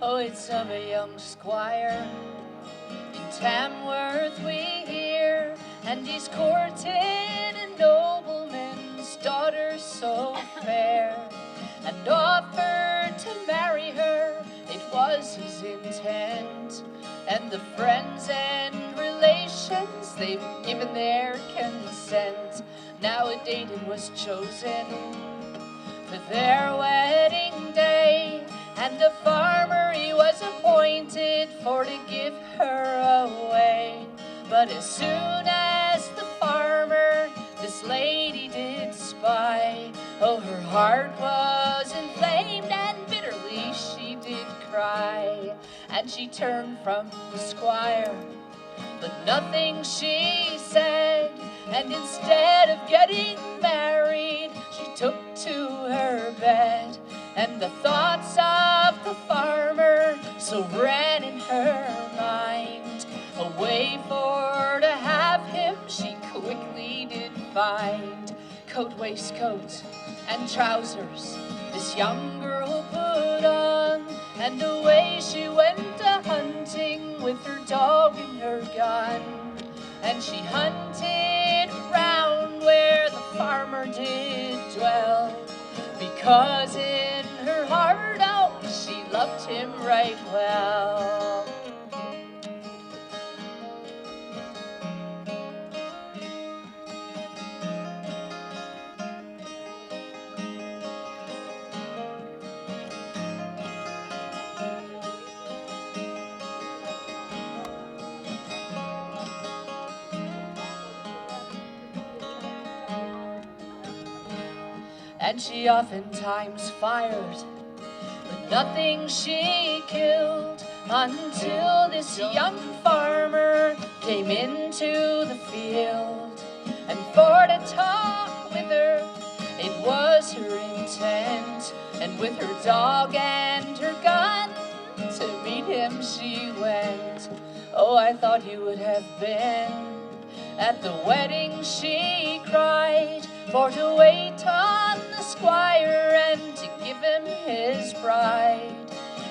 Oh, it's of a young squire in Tamworth we hear, and he's courted a nobleman's daughter so fair, and offered to marry her, it was his intent. And the friends and relations, they've given their consent. Now a date was chosen for their wedding day, and the farmer he was appointed for to give her away. But as soon as the farmer this lady did spy, oh, her heart was inflamed and bitterly she did cry. And she turned from the squire, but nothing she said, and instead of getting married, she took to her bed. And the thoughts of the farmer so ran in her mind, a way for to have him she quickly did find. Coat, waistcoat, and trousers this young girl put on, and away she went a-hunting with her dog and her gun. And she hunted round where the farmer did dwell, because in her heart, oh, she loved him right well. And she oftentimes fired, but nothing she killed, until this young farmer came into the field. And for to talk with her, it was her intent, and with her dog and her gun, to meet him she went. Oh, I thought you would have been at the wedding, she cried, for to wait on the squire and to give him his bride.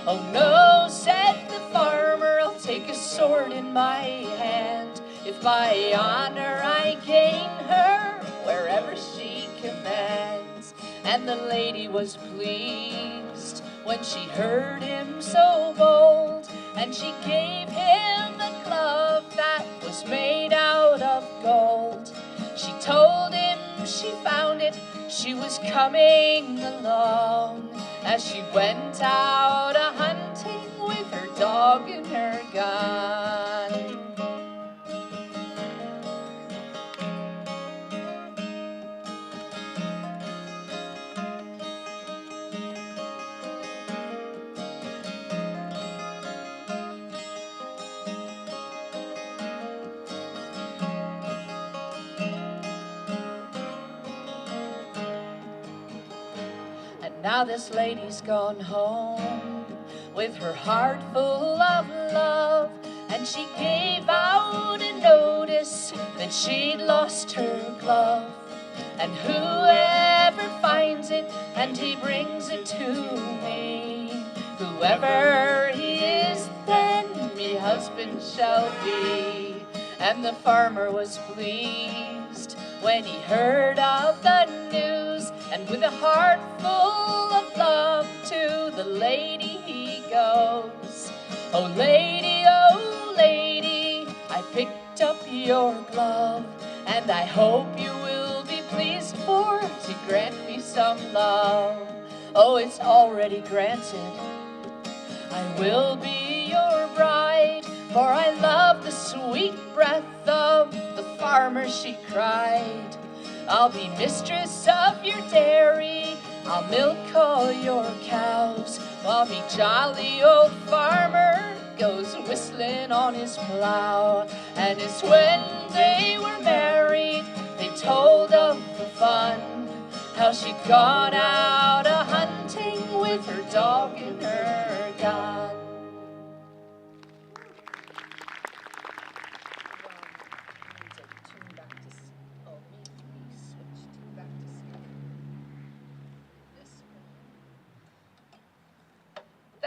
Oh no, said the farmer, I'll take a sword in my hand, if by honor I gain her wherever she commands. And the lady was pleased when she heard him so bold, and she gave him a glove that was made out of gold. She told him she found it, she was coming along, as she went out a-hunting with her dog and her gun. Now this lady's gone home with her heart full of love, and she gave out a notice that she'd lost her glove. And whoever finds it and he brings it to me, whoever he is, then me husband shall be. And the farmer was pleased when he heard of the news, and with a heart full of love to the lady he goes. Oh lady, I picked up your glove, and I hope you will be pleased for to grant me some love. Oh, it's already granted, I will be your bride, for I love the sweet breath of the farmer, she cried. I'll be mistress of your dairy, I'll milk all your cows, while me jolly old farmer goes whistling on his plow. And it's when they were married, they told of the fun, how she'd gone out a-hunting with her dog and her gun.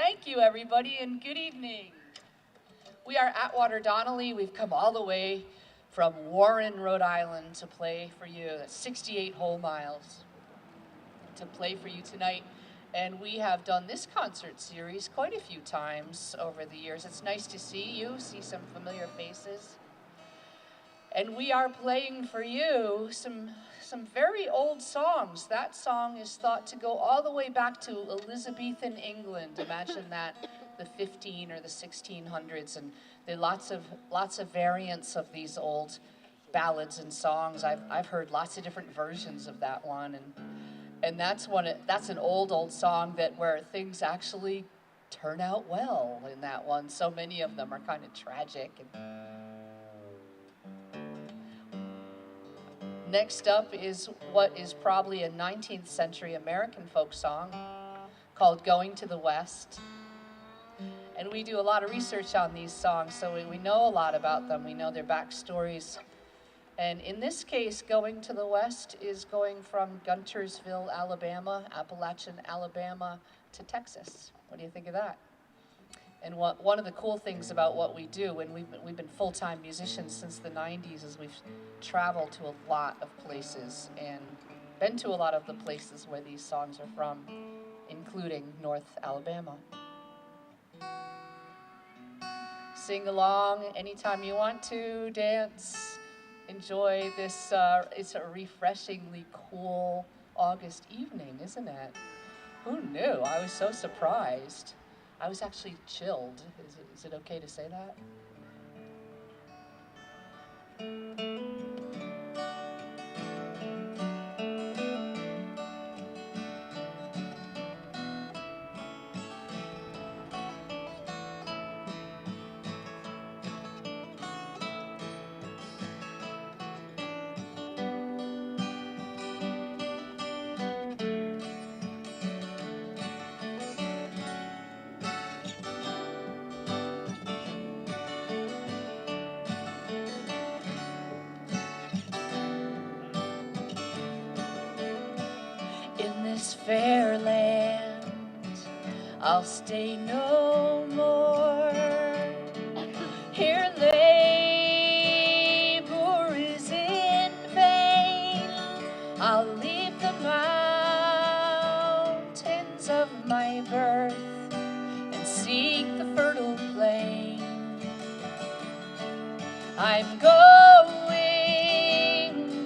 Thank you, everybody, and good evening. We are Atwater Donnelly. We've come all the way from Warren, Rhode Island to play for you. That's 68 whole miles to play for you tonight. And we have done this concert series quite a few times over the years. It's nice to see you, see some familiar faces. And we are playing for you some very old songs. That song is thought to go all the way back to Elizabethan England. Imagine that, the 15 or the 1600s, and there are lots of variants of these old ballads and songs. I've heard lots of different versions of that one, and that's an old song where things actually turn out well in that one. So many of them are kind of tragic. Next up is what is probably a 19th century American folk song called Going to the West. And we do a lot of research on these songs, so we know a lot about them. We know their backstories. And in this case, Going to the West is going from Guntersville, Alabama, Appalachian, Alabama, to Texas. What do you think of that? And one of the cool things about what we do, and we've been full-time musicians since the 90s, is we've traveled to a lot of places and been to a lot of the places where these songs are from, including North Alabama. Sing along anytime you want to, dance, enjoy this. It's a refreshingly cool August evening, isn't it? Who knew? I was so surprised. I was actually chilled. Is it okay to say that? Fair land, I'll stay no more. Here labor is in vain. I'll leave the mountains of my birth and seek the fertile plain. I'm going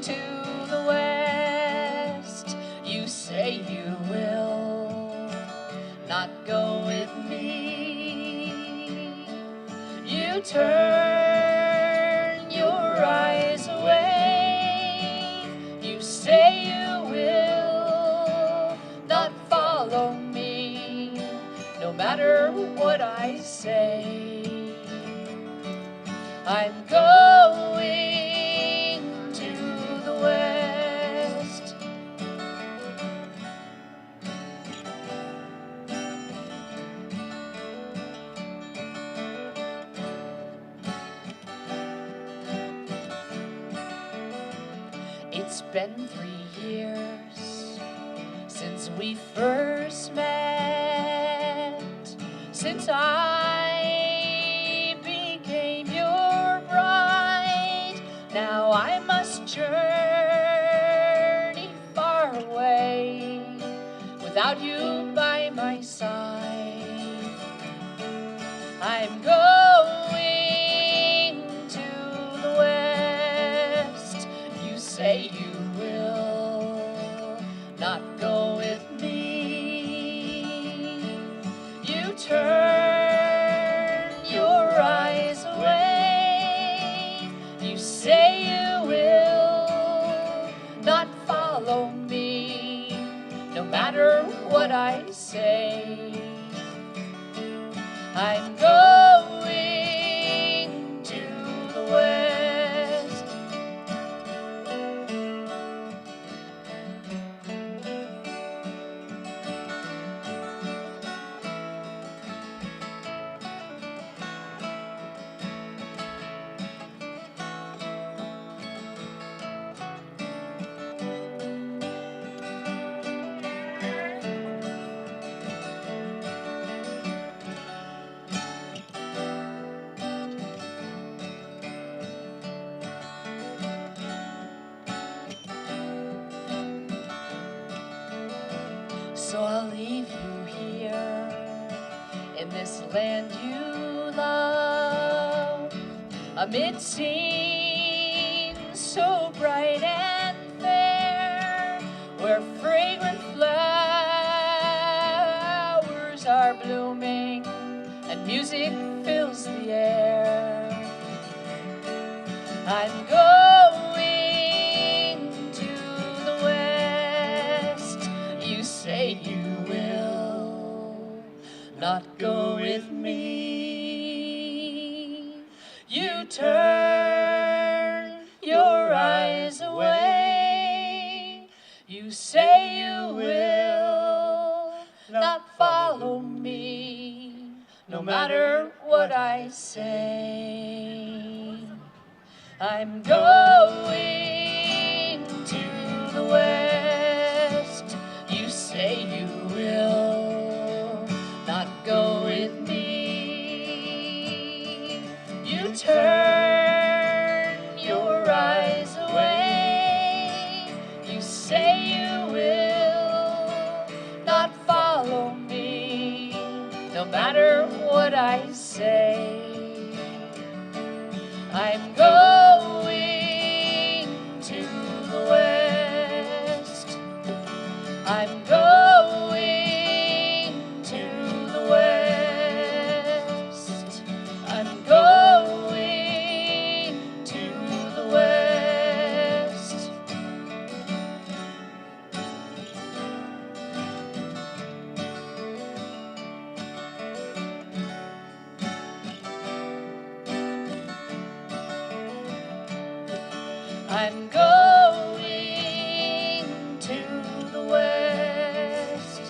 to the west. You say you will not go with me. You turn your eyes away. You say you will not follow me, no matter what I say. I'm going to the west. It's been 3 years since we first met, since I became your bride. Now I must journey far away without you by my side. I'm going to the west. You say you will not go with me. You turn your eyes away. You say you will not follow me, no matter what I say. I'm going to the west. So I'll leave you here in this land you love, amid scenes so bright and fair, where fragrant flowers are blooming and music fills the air. I'm going to the west. You say you will not go with me. You turn your eyes away. You say you will not follow me, no matter what I say. I'm going to the west. You say you will not go with me. You turn your eyes away. You say you will not follow me, no matter what I say. I'm going to the west. I'm going to the west. I'm going to the west. I'm going to the west.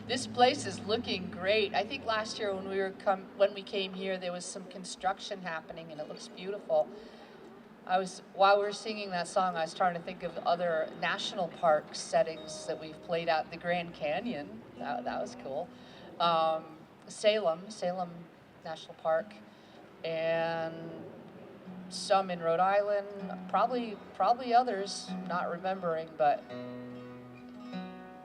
This place is looking great. I think last year when we came here, there was some construction happening, and it looks beautiful. While we were singing that song, I was trying to think of other national park settings that we've played at. The Grand Canyon, that was cool. Salem National Park, and some in Rhode Island, probably others, not remembering, but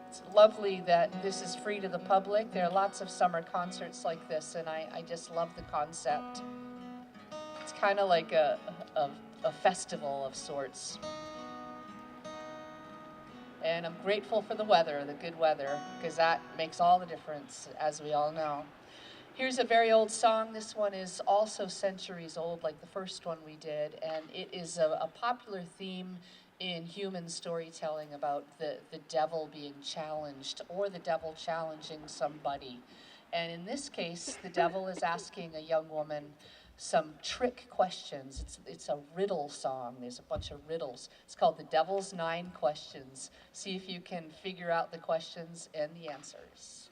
it's lovely that this is free to the public. There are lots of summer concerts like this, and I just love the concept. It's kind of like a festival of sorts. And I'm grateful for the weather, the good weather, because that makes all the difference, as we all know. Here's a very old song. This one is also centuries old, like the first one we did, and it is a popular theme in human storytelling about the devil being challenged, or the devil challenging somebody. And in this case, the devil is asking a young woman some trick questions. It's a riddle song. There's a bunch of riddles. It's called The Devil's 9 Questions. See if you can figure out the questions and the answers.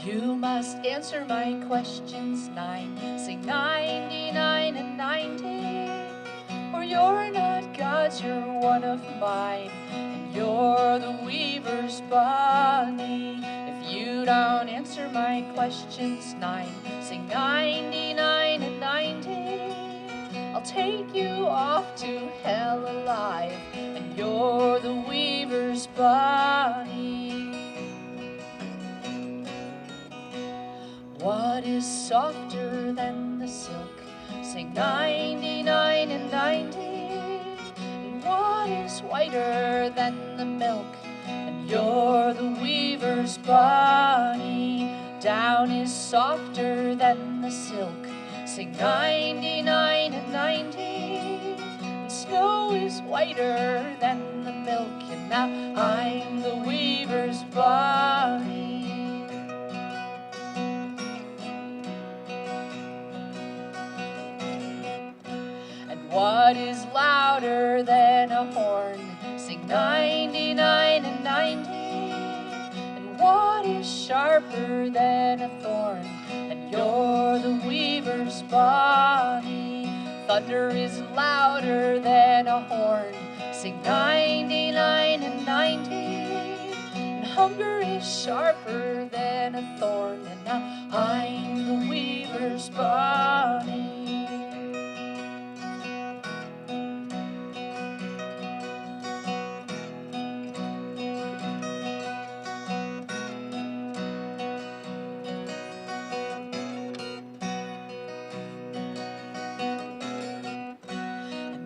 You must answer my questions 9, sing 99 and 90, or you're not God's, you're one of mine, and you're the weaver's bunny. If you don't answer my questions 9, sing 99 and 90, I'll take you off to hell alive, and you're the weaver's bunny. What is softer than the silk? Sing 99 and 90. And what is whiter than the milk? And you're the weaver's bunny. Down is softer than the silk. sing 99 and 90. And snow is whiter than the milk, and now I'm the weaver's Bonnie. And what is louder than a horn? Sing 99 and 90. And what is sharper than a thorn? And you're the weaver's Bonnie. Thunder is louder than a horn. Sing 99 and 90. And hunger is sharper than a thorn. And now I'm the weaver's Bonnie.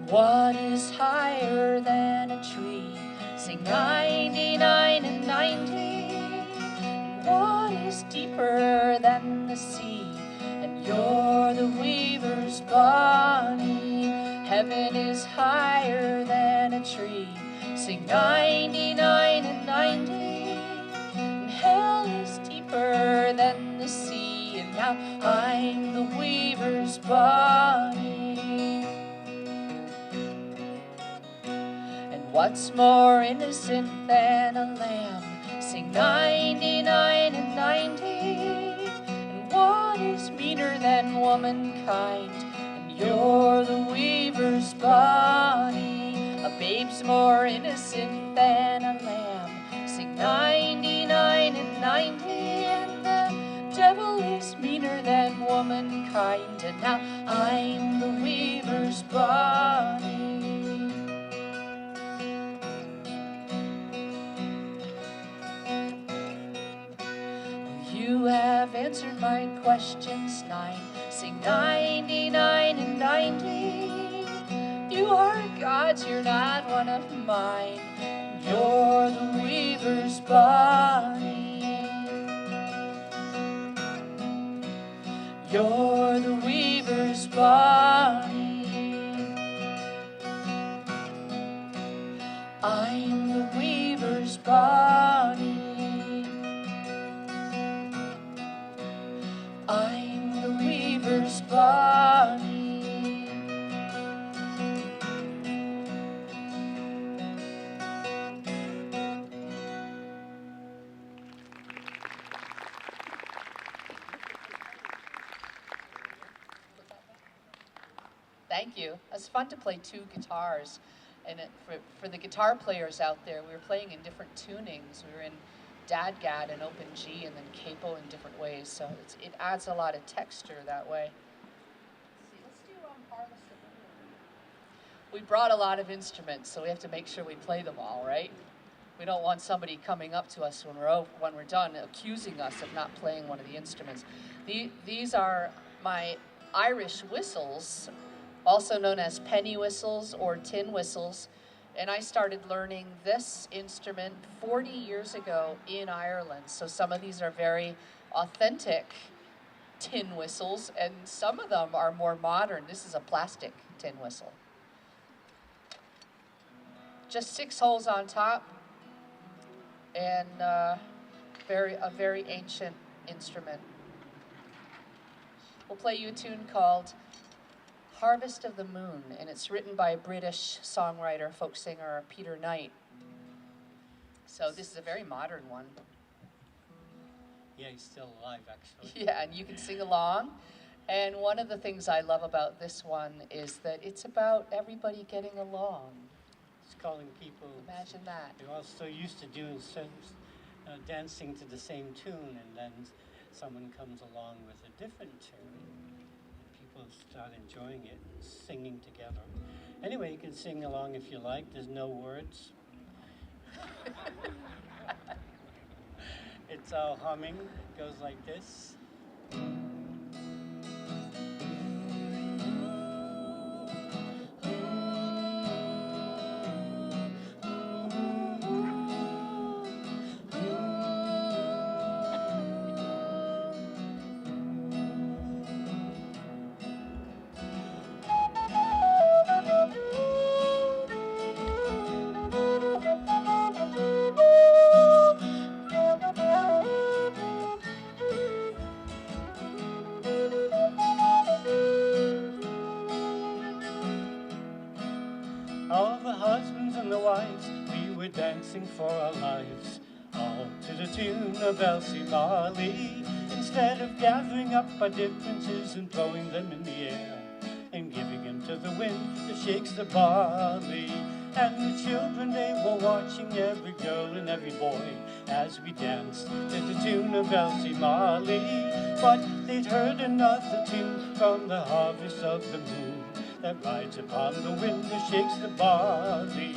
What is higher than a tree? Sing 99 and 90. And what is deeper than the sea? And you're the weaver's Bonnie. Heaven is higher than a tree. Sing 99 and 90. And hell is deeper than the sea. And now I'm the weaver's Bonnie. What's more innocent than a lamb? Sing 99 and 90. And what is meaner than womankind? And you're the weaver's Bonnie. A babe's more innocent than a lamb. Sing 99 and 90. And the devil is meaner than womankind. And now I'm the weaver's Bonnie. You have answered my questions 9. Sing 99 and 90. You are God's, you're not one of mine. You're the weaver's Bonnie. You're the weaver's Bonnie. I'm the weaver's Bonnie. I'm the weaver's Bonnie. Thank you. It's fun to play 2 guitars. And for the guitar players out there, we were playing in different tunings. We were in Dadgad and Open G and then capo in different ways, so it adds a lot of texture that way. Let's do Harvest of the Moon. We brought a lot of instruments, so we have to make sure we play them all, right? We don't want somebody coming up to us when we're done accusing us of not playing one of the instruments. These are my Irish whistles, also known as penny whistles or tin whistles. And I started learning this instrument 40 years ago in Ireland. So some of these are very authentic tin whistles, and some of them are more modern. This is a plastic tin whistle. Just 6 holes on top, and a very ancient instrument. We'll play you a tune called Harvest of the Moon, and it's written by a British songwriter, folk singer, Peter Knight. So this is a very modern one. Yeah, he's still alive, actually. Yeah, and you can sing along. And one of the things I love about this one is that it's about everybody getting along. It's calling people. Imagine that. They're all so used to doing dancing to the same tune, and then someone comes along with a different tune. People start enjoying it and singing together. Anyway, you can sing along if you like. There's no words. It's all humming. It goes like this. dancing for our lives, all to the tune of Elsie Marley. Instead of gathering up our differences and throwing them in the air, and giving them to the wind that shakes the barley. And the children, they were watching every girl and every boy as we danced to the tune of Elsie Marley. But they'd heard another tune from the harvest of the moon that rides upon the wind that shakes the barley.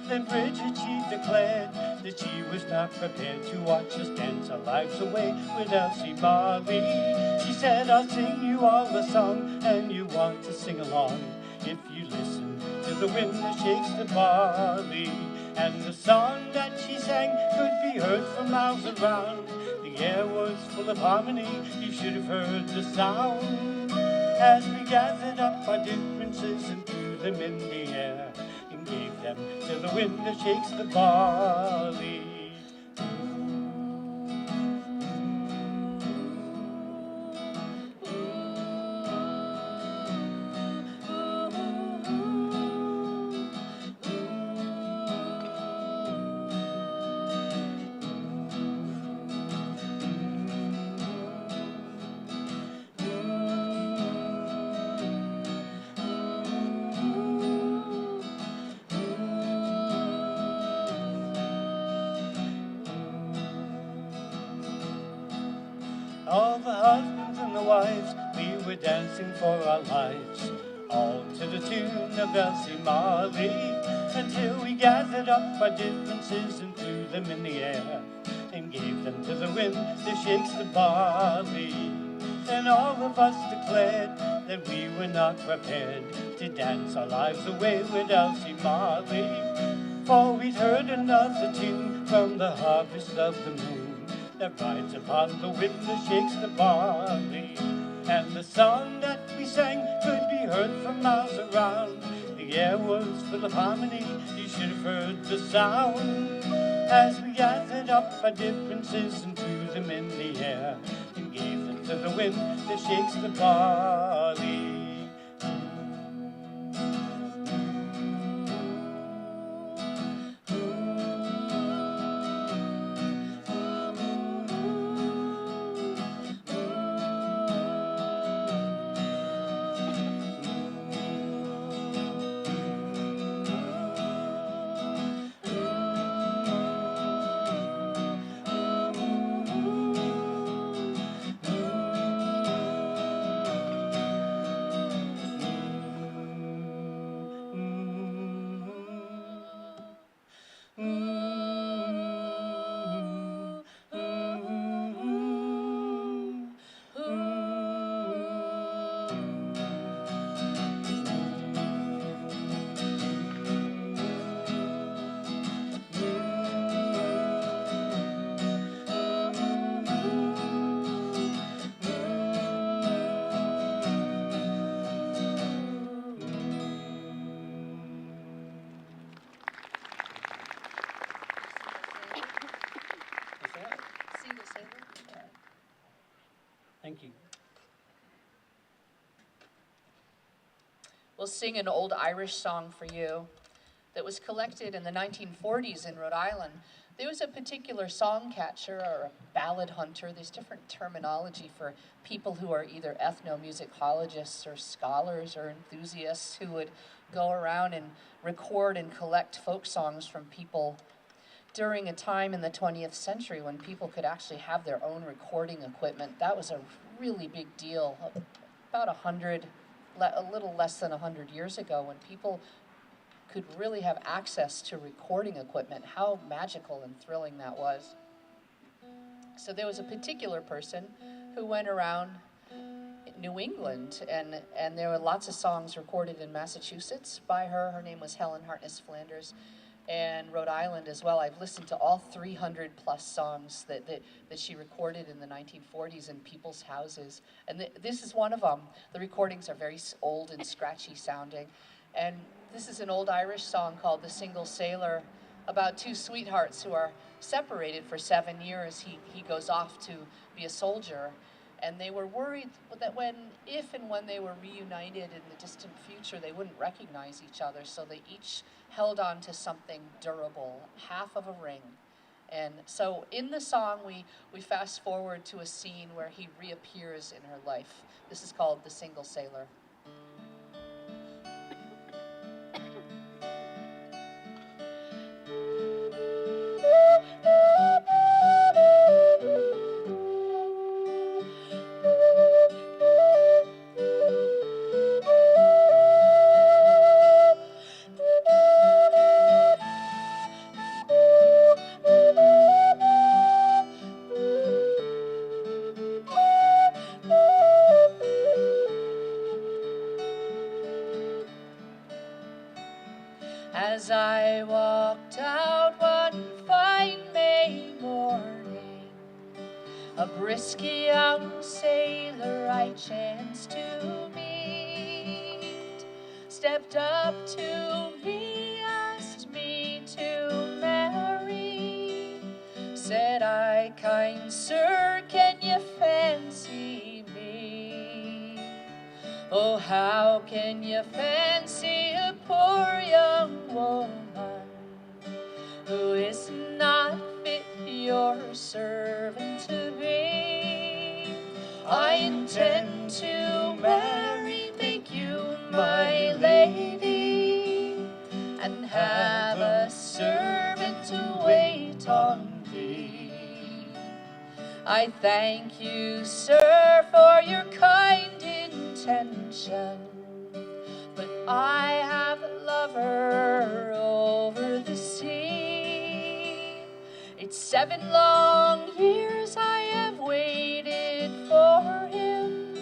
Then Bridget, she declared that she was not prepared to watch us dance our lives away with Elsie Marley. She said, I'll sing you all a song, and you want to sing along if you listen to the wind that shakes the barley. And the song that she sang could be heard for miles around. The air was full of harmony, you should have heard the sound. As we gathered up our differences and threw them in the air, and gave them to the wind that shakes the barley. All the husbands and the wives, we were dancing for our lives, all to the tune of Elsie Marley, until we gathered up our differences and threw them in the air, and gave them to the wind that shakes the barley. Then all of us declared that we were not prepared to dance our lives away with Elsie Marley, for we'd heard another tune from the harvest of the moon that rides upon the wind that shakes the barley. And the song that we sang could be heard from miles around. The air was full of harmony, you should have heard the sound. As we gathered up our differences and threw them in the air, and gave them to the wind that shakes the barley. Thank you. We'll sing an old Irish song for you that was collected in the 1940s in Rhode Island. There was a particular song catcher or a ballad hunter. There's different terminology for people who are either ethnomusicologists or scholars or enthusiasts who would go around and record and collect folk songs from people during a time in the 20th century when people could actually have their own recording equipment. That was a really big deal. About a little less than 100 years ago, when people could really have access to recording equipment, how magical and thrilling that was. So there was a particular person who went around New England, and there were lots of songs recorded in Massachusetts by her. Her name was Helen Hartness Flanders. And Rhode Island as well. I've listened to all 300 plus songs that she recorded in the 1940s in people's houses. And this is one of them. The recordings are very old and scratchy sounding. And this is an old Irish song called The Single Sailor, about two sweethearts who are separated for 7 years. He goes off to be a soldier. And they were worried that if and when they were reunited in the distant future, they wouldn't recognize each other. So they each held on to something durable, half of a ring. And so in the song, we fast forward to a scene where he reappears in her life. This is called The Single Sailor. As I walked out one fine May morning, a brisk young sailor I chanced to meet, stepped up to me, asked me to marry, said I, kind sir, can you fancy me? Oh, how can you fancy a poor young woman who is not fit your servant to be? I intend to marry, make you my lady, and have a servant to wait on thee. I thank you, sir, for your kind intention, but I have a lover over the sea. It's 7 long years I have waited for him,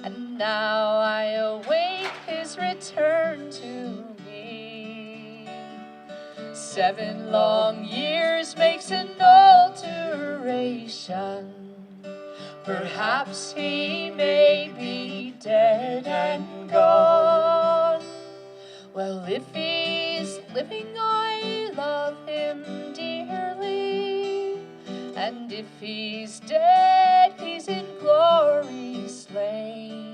and now I await his return to me. 7 long years makes an alteration. Perhaps he may be dead and gone. Well, if he's living, I love him dearly, and if he's dead, he's in glory slain.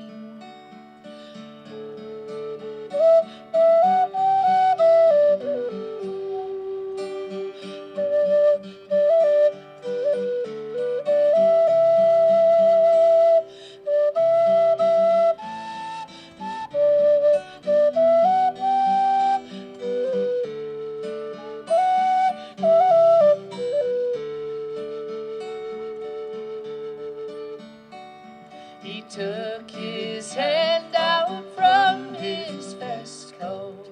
He took his hand out from his vest coat.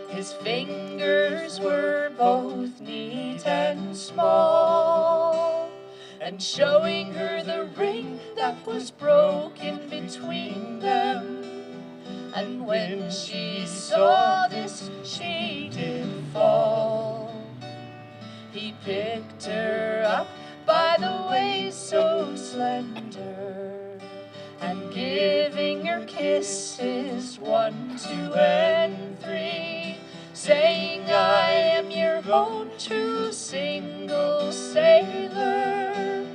His fingers were both neat and small, and showing her the ring that was broken between them. And when she saw this, she did fall. He picked her up by the waist so slender, and giving her kisses 1, 2, and 3, saying, I am your own true single sailor,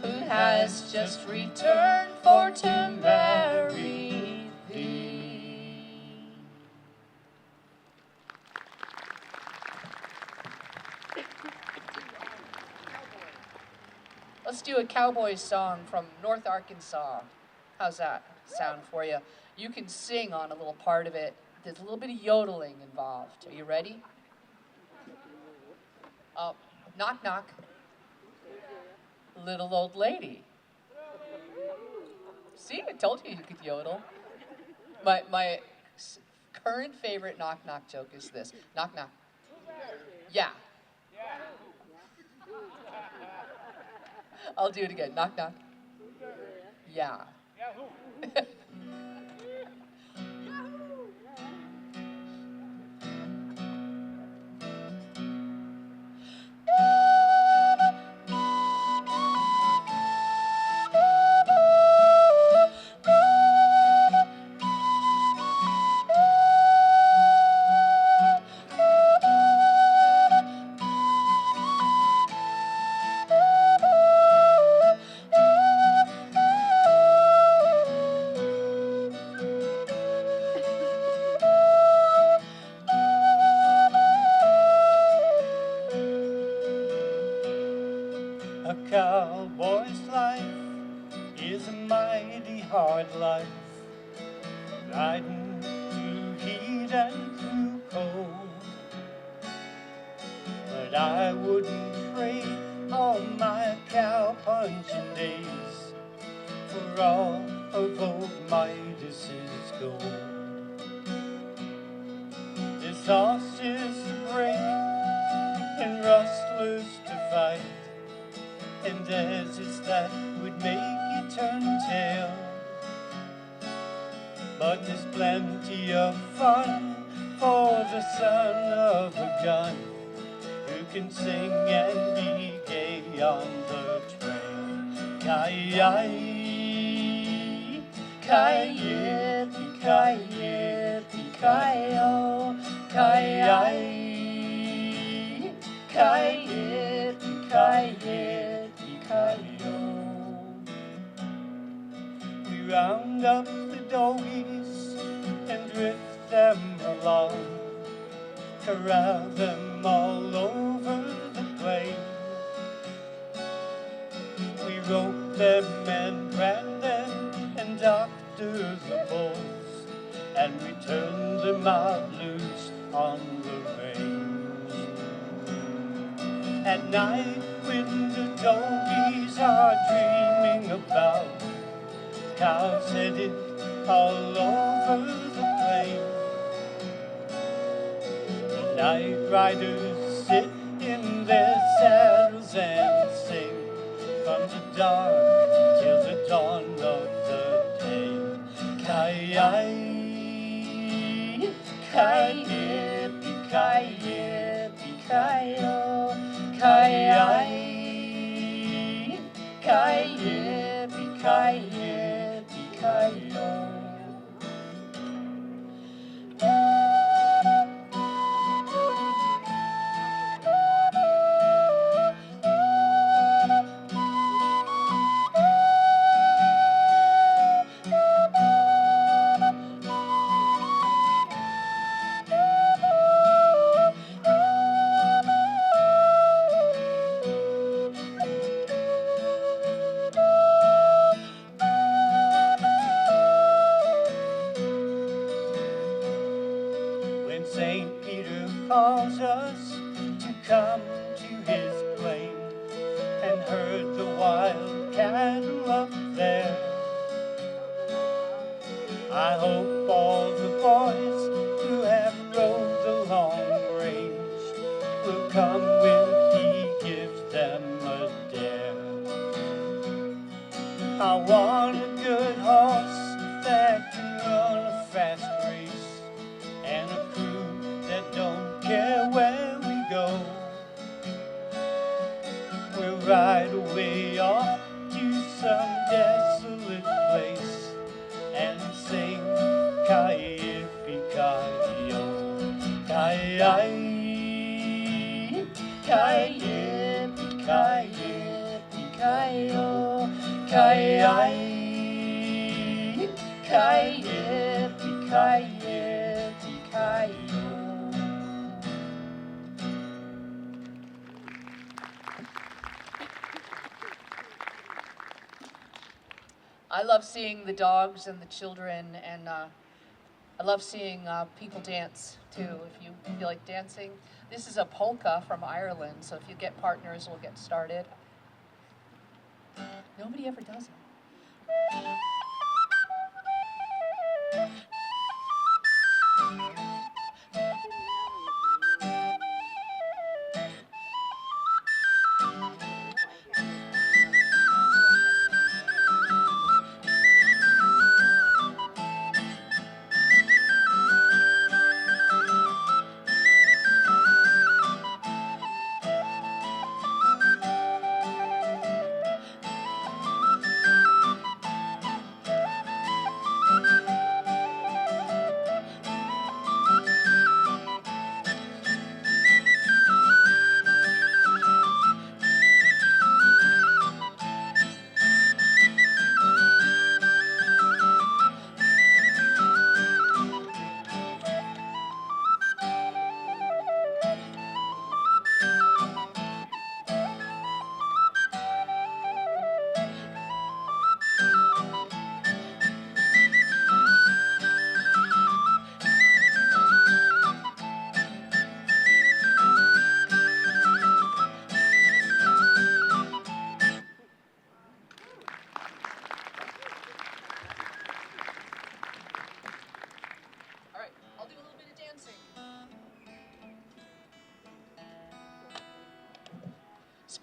who has just returned for to marry thee. Let's do a cowboy song from North Arkansas. How's that sound for you? You can sing on a little part of it. There's a little bit of yodeling involved. Are you ready? Knock, knock. Little old lady. See, I told you you could yodel. My current favorite knock, knock joke is this. Knock, knock. Yeah. I'll do it again. Knock, knock. Yeah. is a mighty hard life, riding through heat and through cold. But I wouldn't trade all my cow-punching days for all of old Midas's gold. There's horses to break and rustlers to fight, and deserts that would make you turn tail. But there's plenty of fun for the son of a gun who can sing and be gay on the trail. Ki-yi, ki-yippee, ki-yippee, ki-yo, ki-yi, ki-yippee, ki-yippee, ki-yo. We round up the doggies and drift them along, corral them all over the plain. We rope them and brand them and doctor the bulls, and we turn them out loose on the range. At night when the doggies are dreaming about cows headed all over the plain, the night riders sit in their saddles and sing from the dark till the dawn of the day. Ki-yi, ki-yippee, ki-yippee, ki-yo, ki-yi, ki-yippee, ki-yippee, ki-yo. St. Peter calls us to come to his plain and herd the wild cattle up there. I hope all the boys who have rode the long range will come when he gives them a dare. I want a good horse that can run a fast race, and a crew that don't care where we go. We'll ride away off to some desolate place and sing ki-yippee, ki-yo, ki-yi, ki-yippee, ki-yippee, ki-yo, ki-yi, ki-yippee, ki-yippee, ki-yo. I love seeing the dogs and the children, and I love seeing people dance too, if you feel like dancing. This is a polka from Ireland, so if you get partners, we'll get started. Nobody ever does it.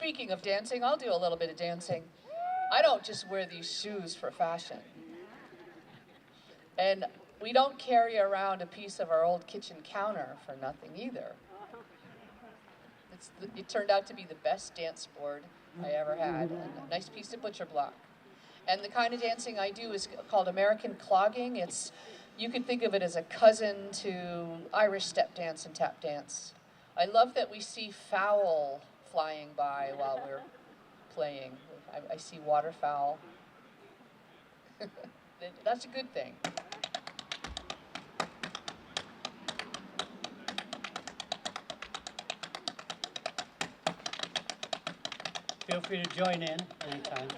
speaking of dancing, I'll do a little bit of dancing. I don't just wear these shoes for fashion. And we don't carry around a piece of our old kitchen counter for nothing either. It turned out to be the best dance board I ever had, and a nice piece of butcher block. And the kind of dancing I do is called American clogging. You could think of it as a cousin to Irish step dance and tap dance. I love that we see fowl flying by while we're playing. I see waterfowl. That's a good thing. Feel free to join in anytime.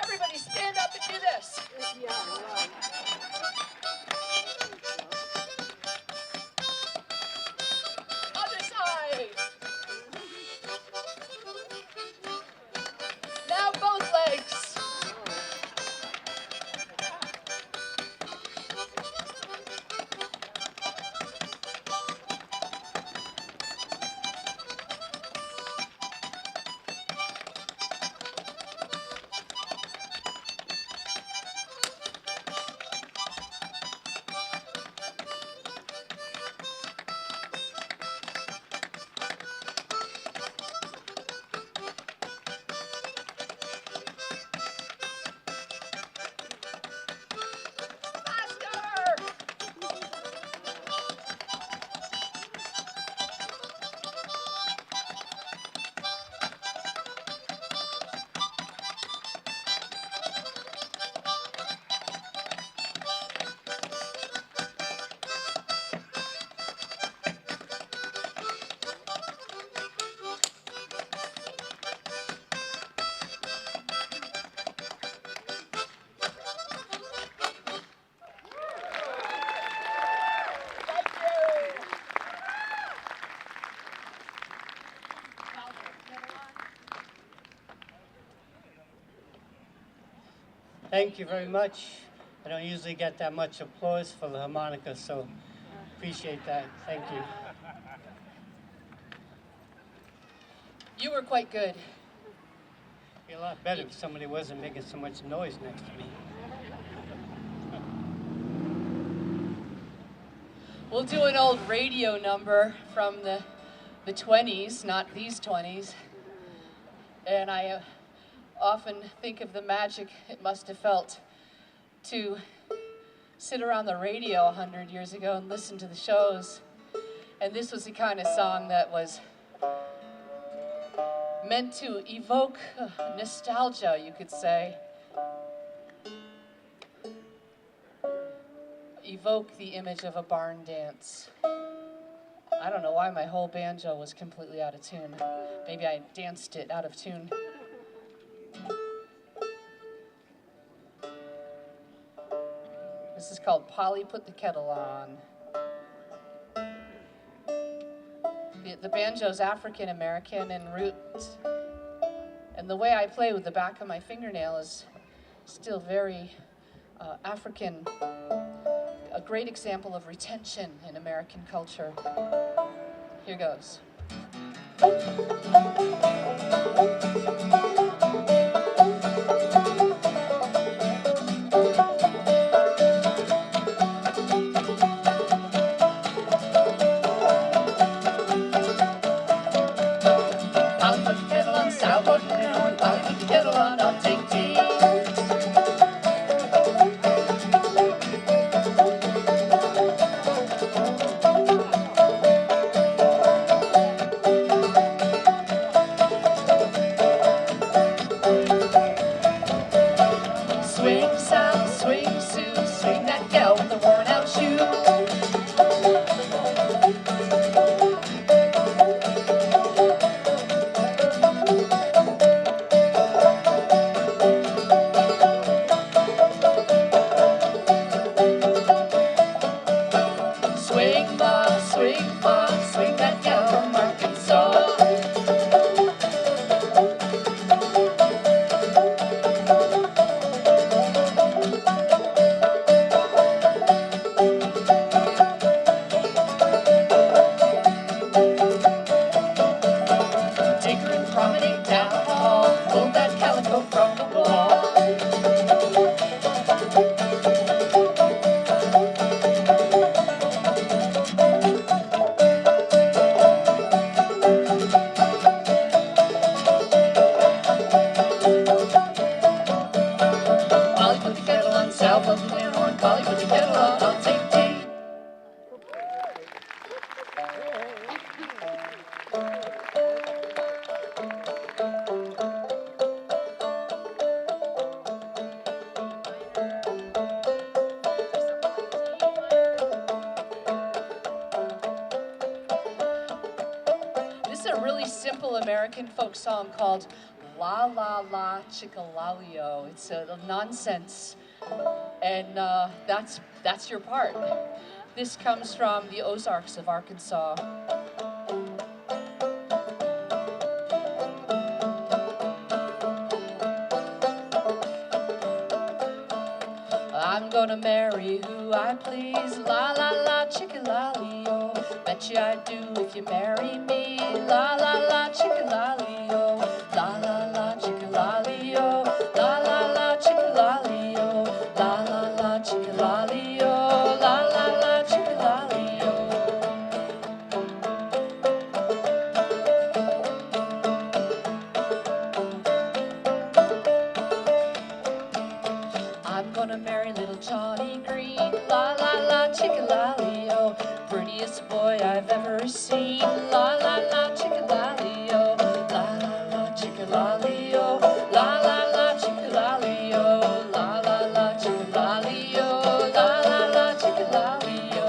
Everybody stand up and do this. Other side. Now both legs. Thank you very much. I don't usually get that much applause for the harmonica, so appreciate that. Thank you. You were quite good. It'd be a lot better if somebody wasn't making so much noise next to me. We'll do an old radio number from the 20s, not these 20s. And I often think of the magic it must have felt to sit around the radio 100 years ago and listen to the shows. And this was the kind of song that was meant to evoke nostalgia, you could say. Evoke the image of a barn dance. I don't know why my whole banjo was completely out of tune. Maybe I danced it out of tune. This is called Polly Put the Kettle On. The banjo's African American in roots, and the way I play with the back of my fingernail is still very African. A great example of retention in American culture. Here goes. really simple American folk song called La La La Chickalalio. It's a nonsense, and that's your part. This comes from the Ozarks of Arkansas. I'm gonna marry who I please, la la la chickalalio. Bet you I do if you marry me, la la la chickalalio. La la la chickalalio, la la la chickalalio, la la la chickalalio, la la la chickalalio. I'm gonna marry little Johnny Green, la la la chickalalio. Prettiest boy I've ever seen, la la la chickalalio. La la la chickalalio, la la la chickalalio, la la la chickalalio, la la la chickalalio.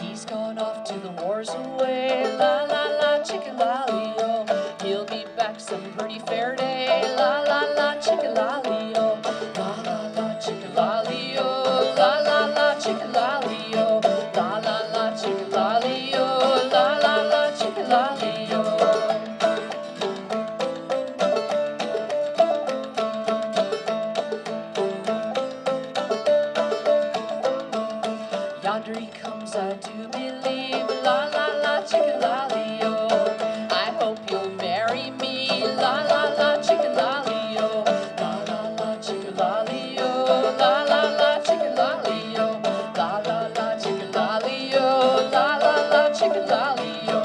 He's gone off to the wars away, la la la chickalalio. He'll be back some pretty fair day, la la la chickalalio. La la la chickalalio, la la la chickalalio, la la la chickalalio, la la la chickalalio. Yonder he comes, I do believe, la la la chickalalio. I hope you'll marry me, la la la chickalalio. La la la chickalalio, la la la chickalalio, la la la chickalalio, la la la chickalalio.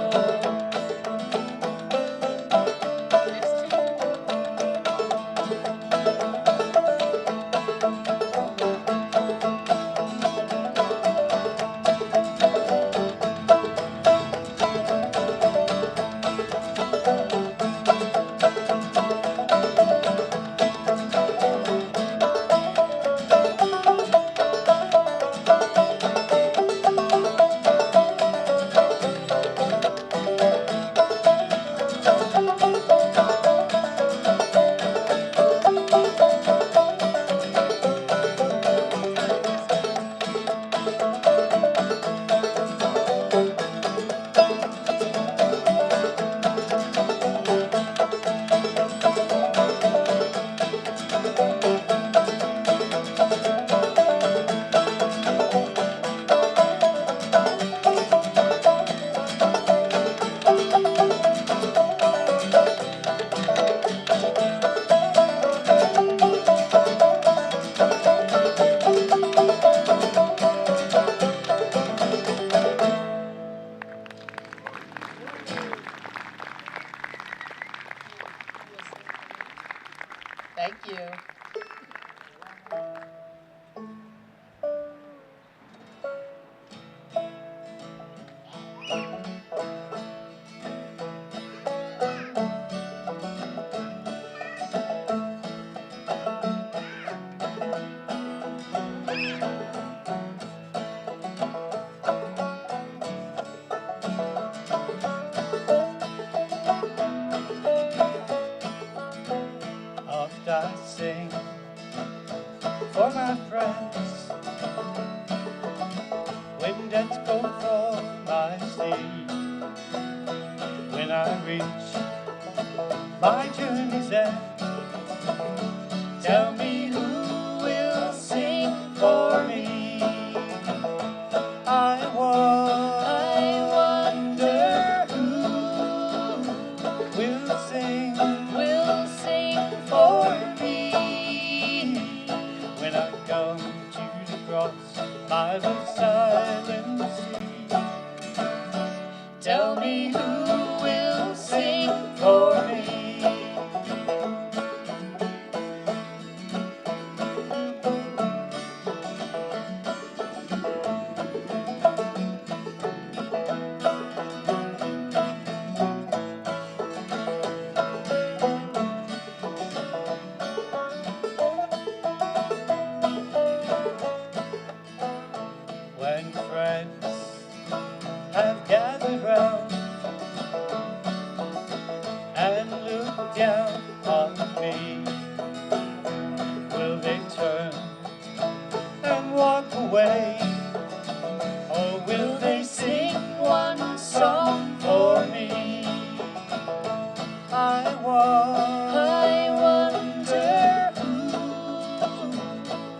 Thank you. Oft I sing for my friends when debts go for my sleep. When I reach my journey's end, tell me who will sing for me. I wonder who will sing for me. When I come to the cross by the silent sea, tell me who will sing for me.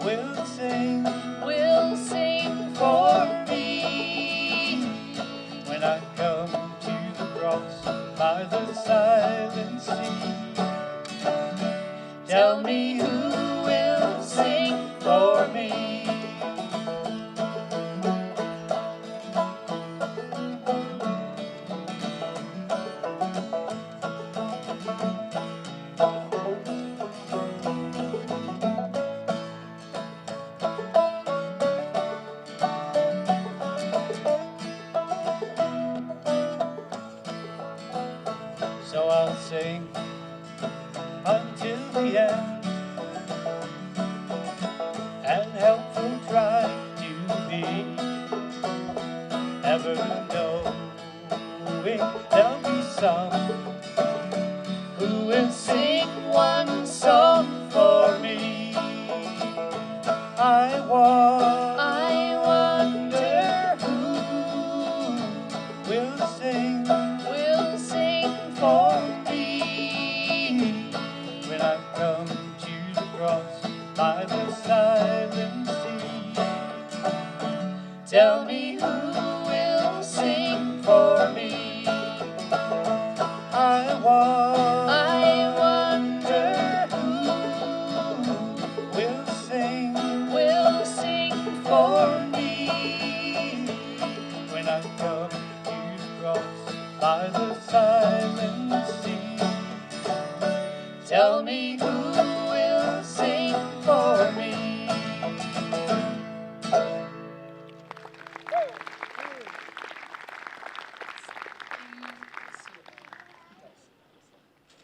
will sing for me. When I come to the cross by the silent sea, Tell me who will sing for me. so I'll sing until the end, and helpful try to be, ever knowing there'll be some Who will sing one song for me? I wonder who will sing will sing for me. when I come to the cross by the silent sea. Tell me who will sing for me. I wonder who will sing for me. when I come to the cross by the silent sea. Tell me who will sing for me.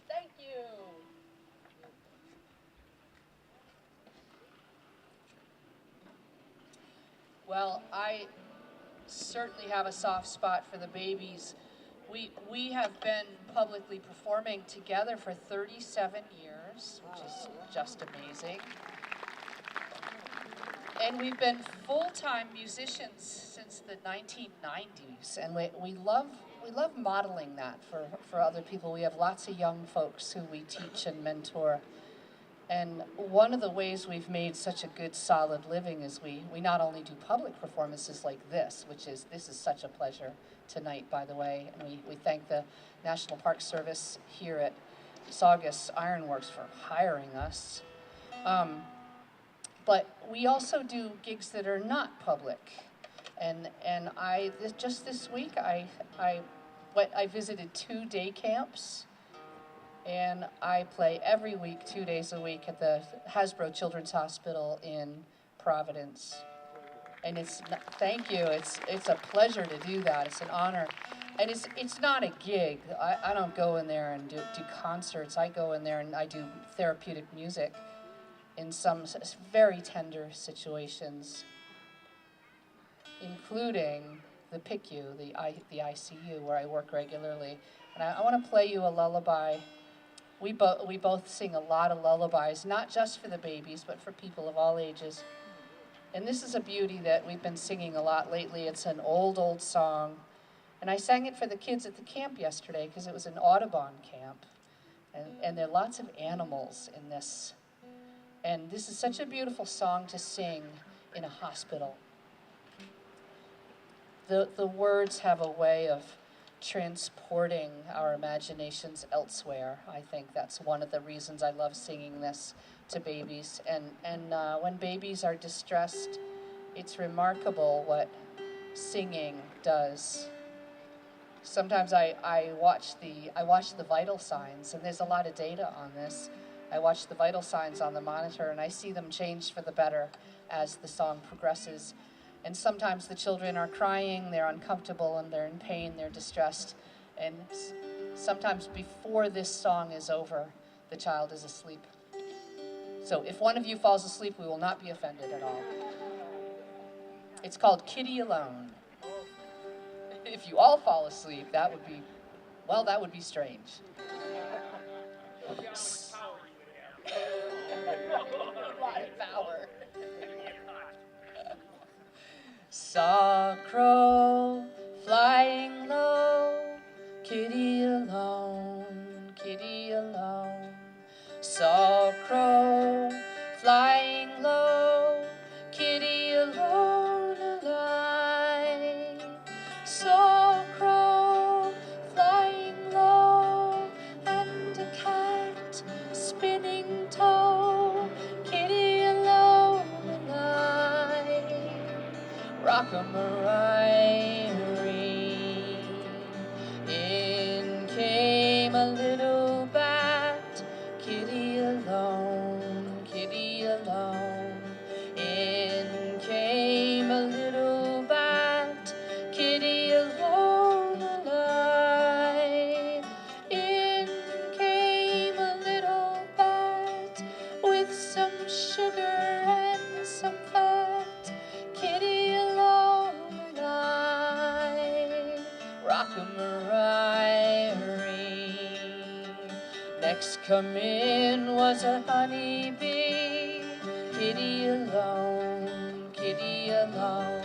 Thank you. Well, I certainly have a soft spot for the babies. We have been publicly performing together for 37 years, which is just amazing. And we've been full-time musicians since the 1990s, and we love modeling that for other people. We have lots of young folks who we teach and mentor. And one of the ways we've made such a good, solid living is we not only do public performances like this is such a pleasure tonight, by the way, and we thank the National Park Service here at Saugus Ion Works for hiring us. But we also do gigs that are not public. And just this week, I visited 2 day camps. And I play every week, 2 days a week, at the Hasbro Children's Hospital in Providence. And thank you, it's a pleasure to do that, it's an honor. And it's not a gig. I don't go in there and do concerts. I go in there and I do therapeutic music in some very tender situations, including the PICU, the ICU, where I work regularly. And I want to play you a lullaby. We both sing a lot of lullabies, not just for the babies, but for people of all ages. And this is a beauty that we've been singing a lot lately. It's an old song. And I sang it for the kids at the camp yesterday because it was an Audubon camp. And there are lots of animals in this. And this is such a beautiful song to sing in a hospital. The words have a way of transporting our imaginations elsewhere. I think that's one of the reasons I love singing this to babies. And when babies are distressed, it's remarkable what singing does. Sometimes I watch the vital signs, and there's a lot of data on this. I watch the vital signs on the monitor, and I see them change for the better as the song progresses. And sometimes the children are crying, they're uncomfortable, and they're in pain, they're distressed. And sometimes before this song is over, the child is asleep. So if one of you falls asleep, we will not be offended at all. It's called Kitty Alone. If you all fall asleep, that would be strange. A lot of power. Saw a crow flying low, kitty alone, kitty alone. Saw a crow flying low, Rock-a-Mariah. In came a little bat, kitty alone, kitty alone. In came a little bat, kitty alone alive. In came a little bat with some sugar and some fat, kitty alone alive. Rock-a-Mariah. Next come in was a honeybee, kitty alone, kitty alone.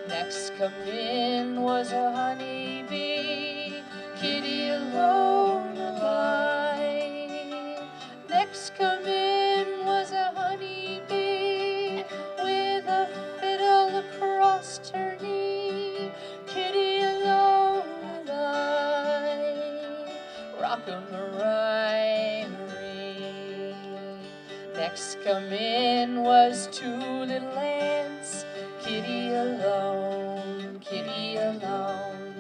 Next come in was a honeybee, kitty alone alive. Next come in was a honeybee with a fiddle across her knee, kitty alone alive. Rock-a-Mariah. Next come in was two little ants, kitty alone, kitty alone.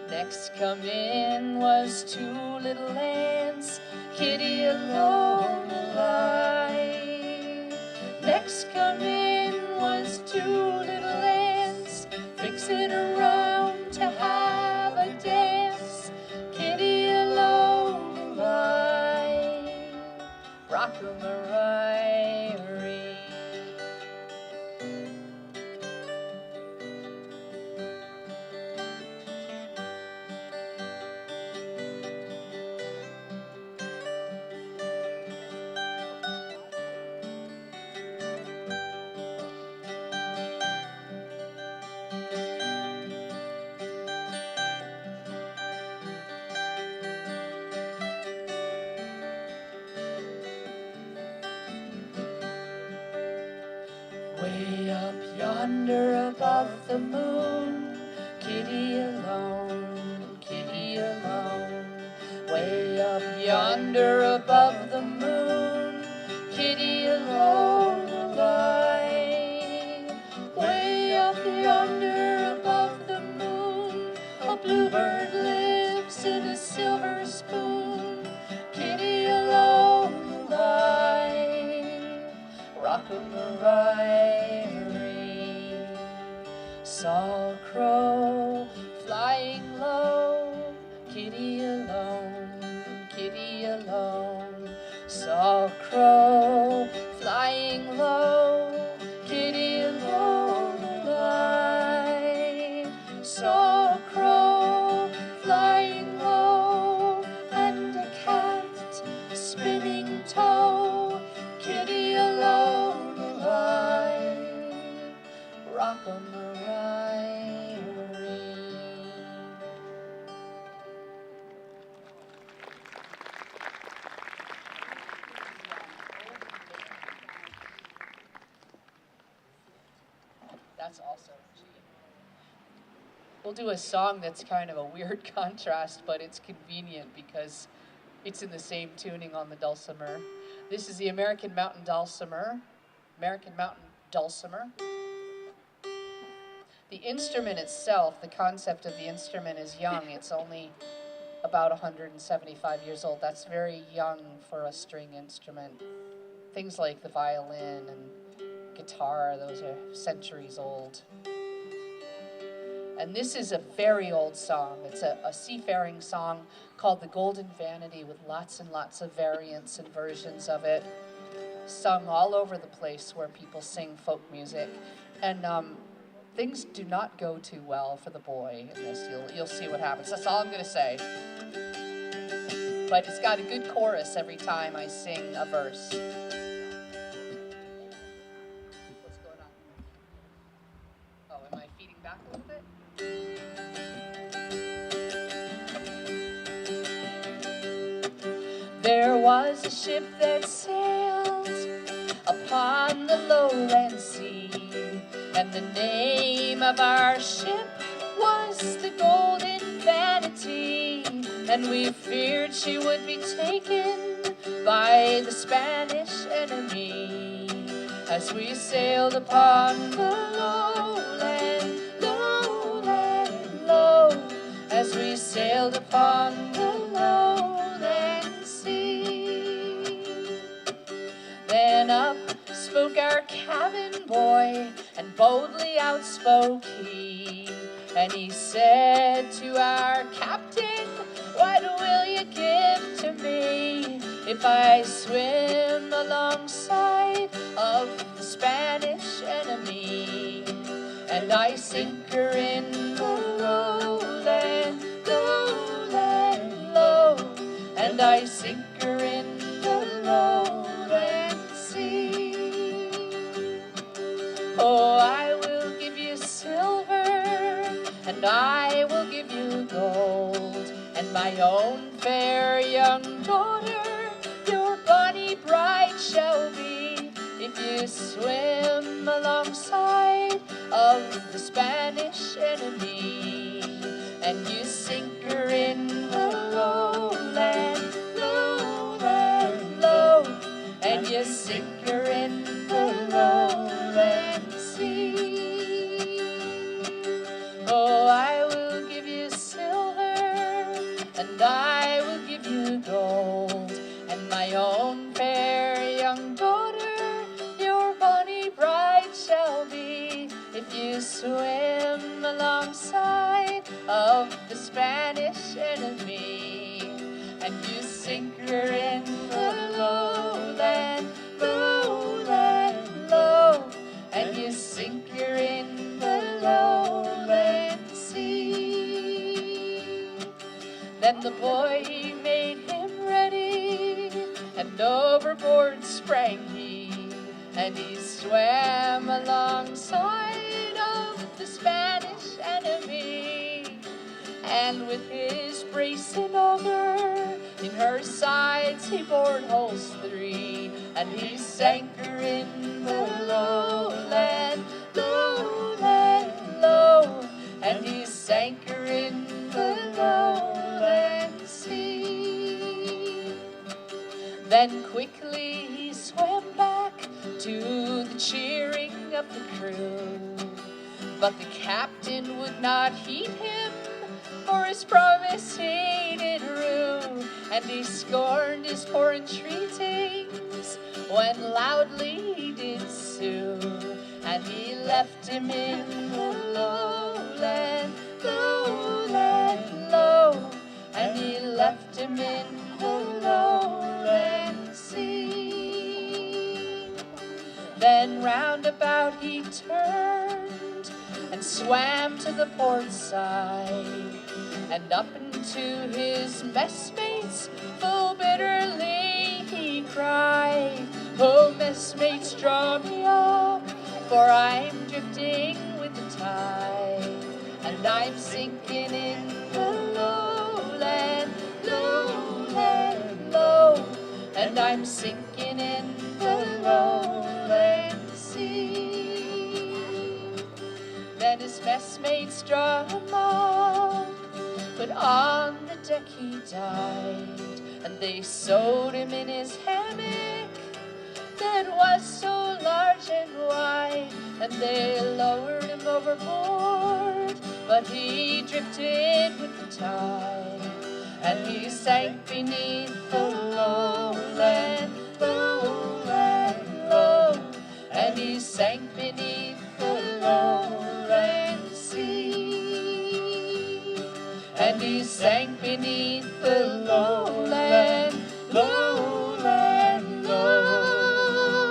Next come in was two little ants, kitty alone alive. Next come in was two little ants, fixing around to have a dance, kitty alone alive. Rock-a-Mariah. Way up yonder above the moon, kitty alone, kitty alone. Way up yonder above the moon, kitty alone alive. Way up yonder above the moon, a bluebird lives in a silver spoon, kitty alone alive. Rock-a-Mariah. Saw a crow flying low, kitty alone, kitty alone. Saw a crow flying low, kitty alone alive. Saw a crow flying low and a cat spinning toe, kitty alone alive. Rock-a-Mariah. That's also G. We'll do a song that's kind of a weird contrast, but it's convenient because it's in the same tuning on the dulcimer. This is the American Mountain Dulcimer. American Mountain Dulcimer. The instrument itself, the concept of the instrument is young. It's only about 175 years old. That's very young for a string instrument. Things like the violin and guitar, those are centuries old. And this is a very old song. It's a seafaring song called The Golden Vanity with lots and lots of variants and versions of it, sung all over the place where people sing folk music. And things do not go too well for the boy in this. You'll see what happens. That's all I'm going to say. But it's got a good chorus every time I sing a verse. What's going on? Oh, am I feeding back a little bit? There was a ship that sailed upon the lowland sea, and the name of our ship was the Golden Vanity, and we feared she would be taken by the Spanish enemy as we sailed upon the lowland sailed upon the lowland sea. Then up spoke our cabin boy, and boldly outspoke he. And he said to our captain, "What will you give to me if I swim alongside of the Spanish enemy? And I sink her in the lowland, lowland, low, and I sink her in the lowland sea. Oh, I will give you silver, and I will give you gold, and my own fair young daughter, your bonny bride shall be, if you swim alongside of the Spanish enemy, and you sink her in the lowland, lowland, low, and you sink her in the lowland sea. Oh, I will give you silver, and I will give you gold, and my own fair young daughter, your bonny bride shall be, if you swim alongside of the Spanish enemy, and you sink her in the lowland, lowland, low, and you sink her in the lowland sea. Then the boy, he made him ready, and overboard sprang he, and he swam alongside of the Spanish enemy. And with his brace and auger, in her sides he bored holes 3, and he sank her in the lowland, lowland, low, and he sank her in the lowland sea. Then quickly he swam back to the cheering of the crew, but the captain would not heed him, for his promise he did rue, and he scorned his poor entreatings when loudly he did sue, and he left him in the lowland, lowland, low, and he left him in the lowland sea. Then round about he turned and swam to the port side, and up into his messmates full bitterly he cried, "Oh, messmates, draw me up, for I'm drifting with the tide, and I'm sinking in the lowland, lowland, low, and I'm sinking in the lowland sea." Then his messmates draw him up, but on the deck he died, and they sewed him in his hammock that was so large and wide, and they lowered him overboard, but he drifted with the tide, and he sank beneath the lowland, lowland, low, and he sank beneath the lowland sea, and he sank beneath the lowland, lowland, low,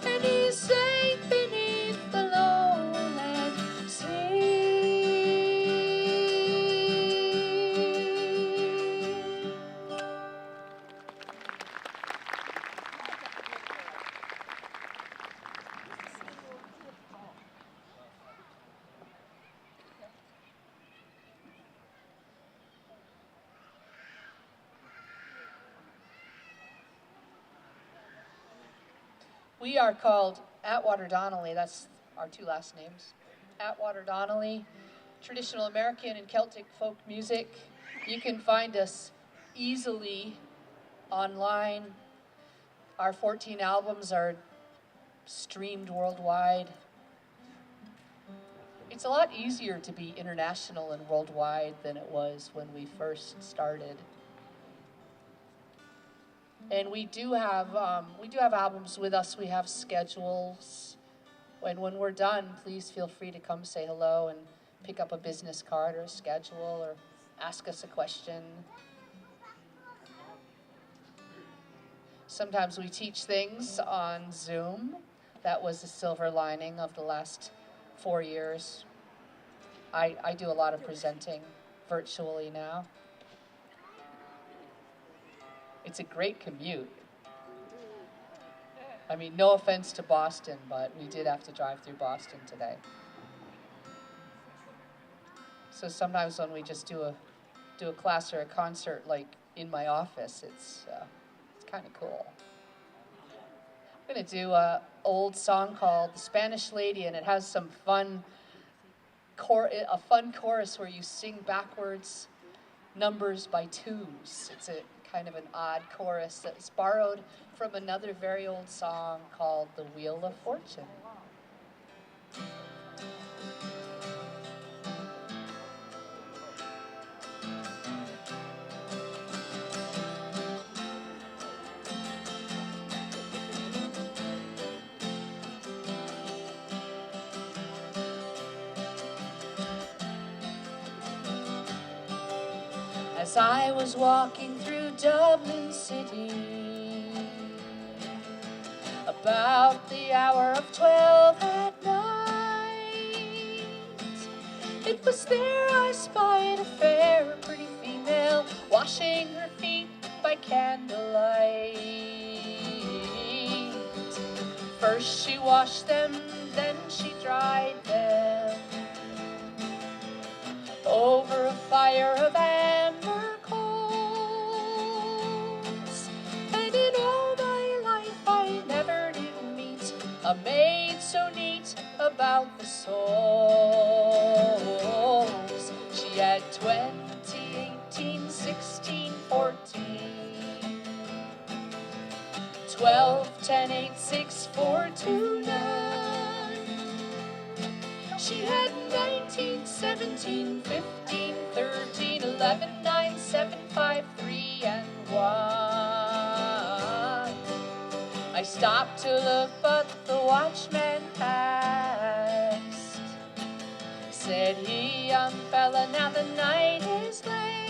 and he sank beneath the lowland sea. We are called Atwater Donnelly. That's our 2 last names. Atwater Donnelly, traditional American and Celtic folk music. You can find us easily online. Our 14 albums are streamed worldwide. It's a lot easier to be international and worldwide than it was when we first started. And we do have albums with us. We have schedules. And when we're done, please feel free to come say hello and pick up a business card or a schedule or ask us a question. Sometimes we teach things on Zoom. That was the silver lining of the last 4 years. I do a lot of presenting virtually now. It's a great commute. I mean, no offense to Boston, but we did have to drive through Boston today. So sometimes when we just do a class or a concert like in my office, it's kind of cool. I'm going to do an old song called The Spanish Lady, and it has some fun chorus where you sing backwards numbers by twos. It's a kind of an odd chorus that's borrowed from another very old song called The Wheel of Fortune. As I was walking through Dublin City, about the hour of 12 at night, it was there I spied a fair, pretty female, washing her feet by candlelight. First she washed them, then she dried them over a fire of amber coals. And in all my life I never did meet a maid so neat about the souls. She had 20, 18, 16, 14, 12, 10, 8, 6, 4, 2, 9. She had 19, 17, 15, 13, 11, 9, 7, 5, 3, and 1. I stopped to look, but the watchman passed. Said he, young fella, now the night is late,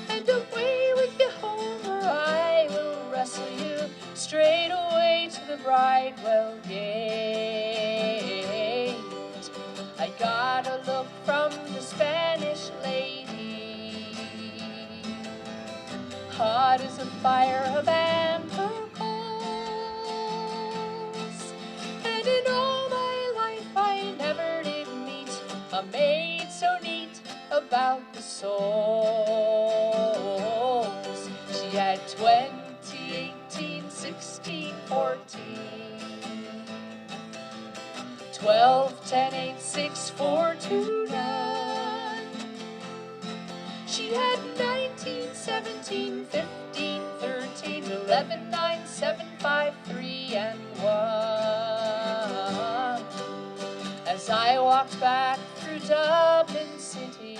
and away with you home, or I will wrestle you straight away to the Bridewell gate. I got a look from the Spanish lady, hot as a fire of amber coals. And in all my life I never did meet a maid so neat about the souls. She had 20, 18, 16, 14, 12, 10, 8, 6, 4, 2, 9. She had 19, 17, 15, 13, 11, 9, 7, 5, 3, and 1. As I walked back through Dublin City,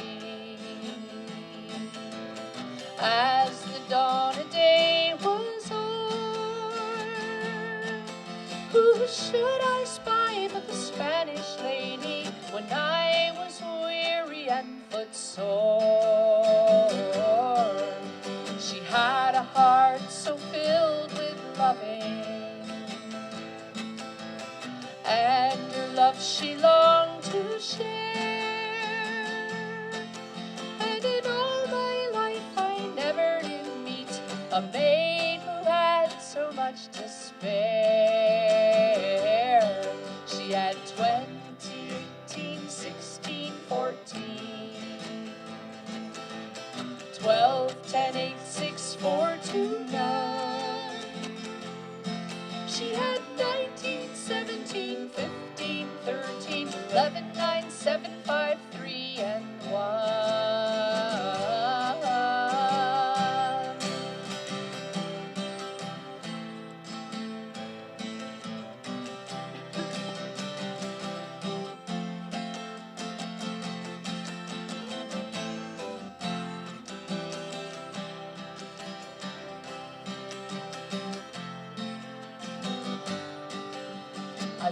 as the dawn of day was o'er, who should I spy but the Spanish lady, when I was weary and footsore. She had a heart so filled with loving, and her love she longed to share. And in all my life I never did meet a maid who had so much to spare. She had 20, 18, 16, 14, 12, 10, 8, 6, 4, 2, 9. She had 19, 17, 15, 13, 11, 9, 7, 5, 3, and 1.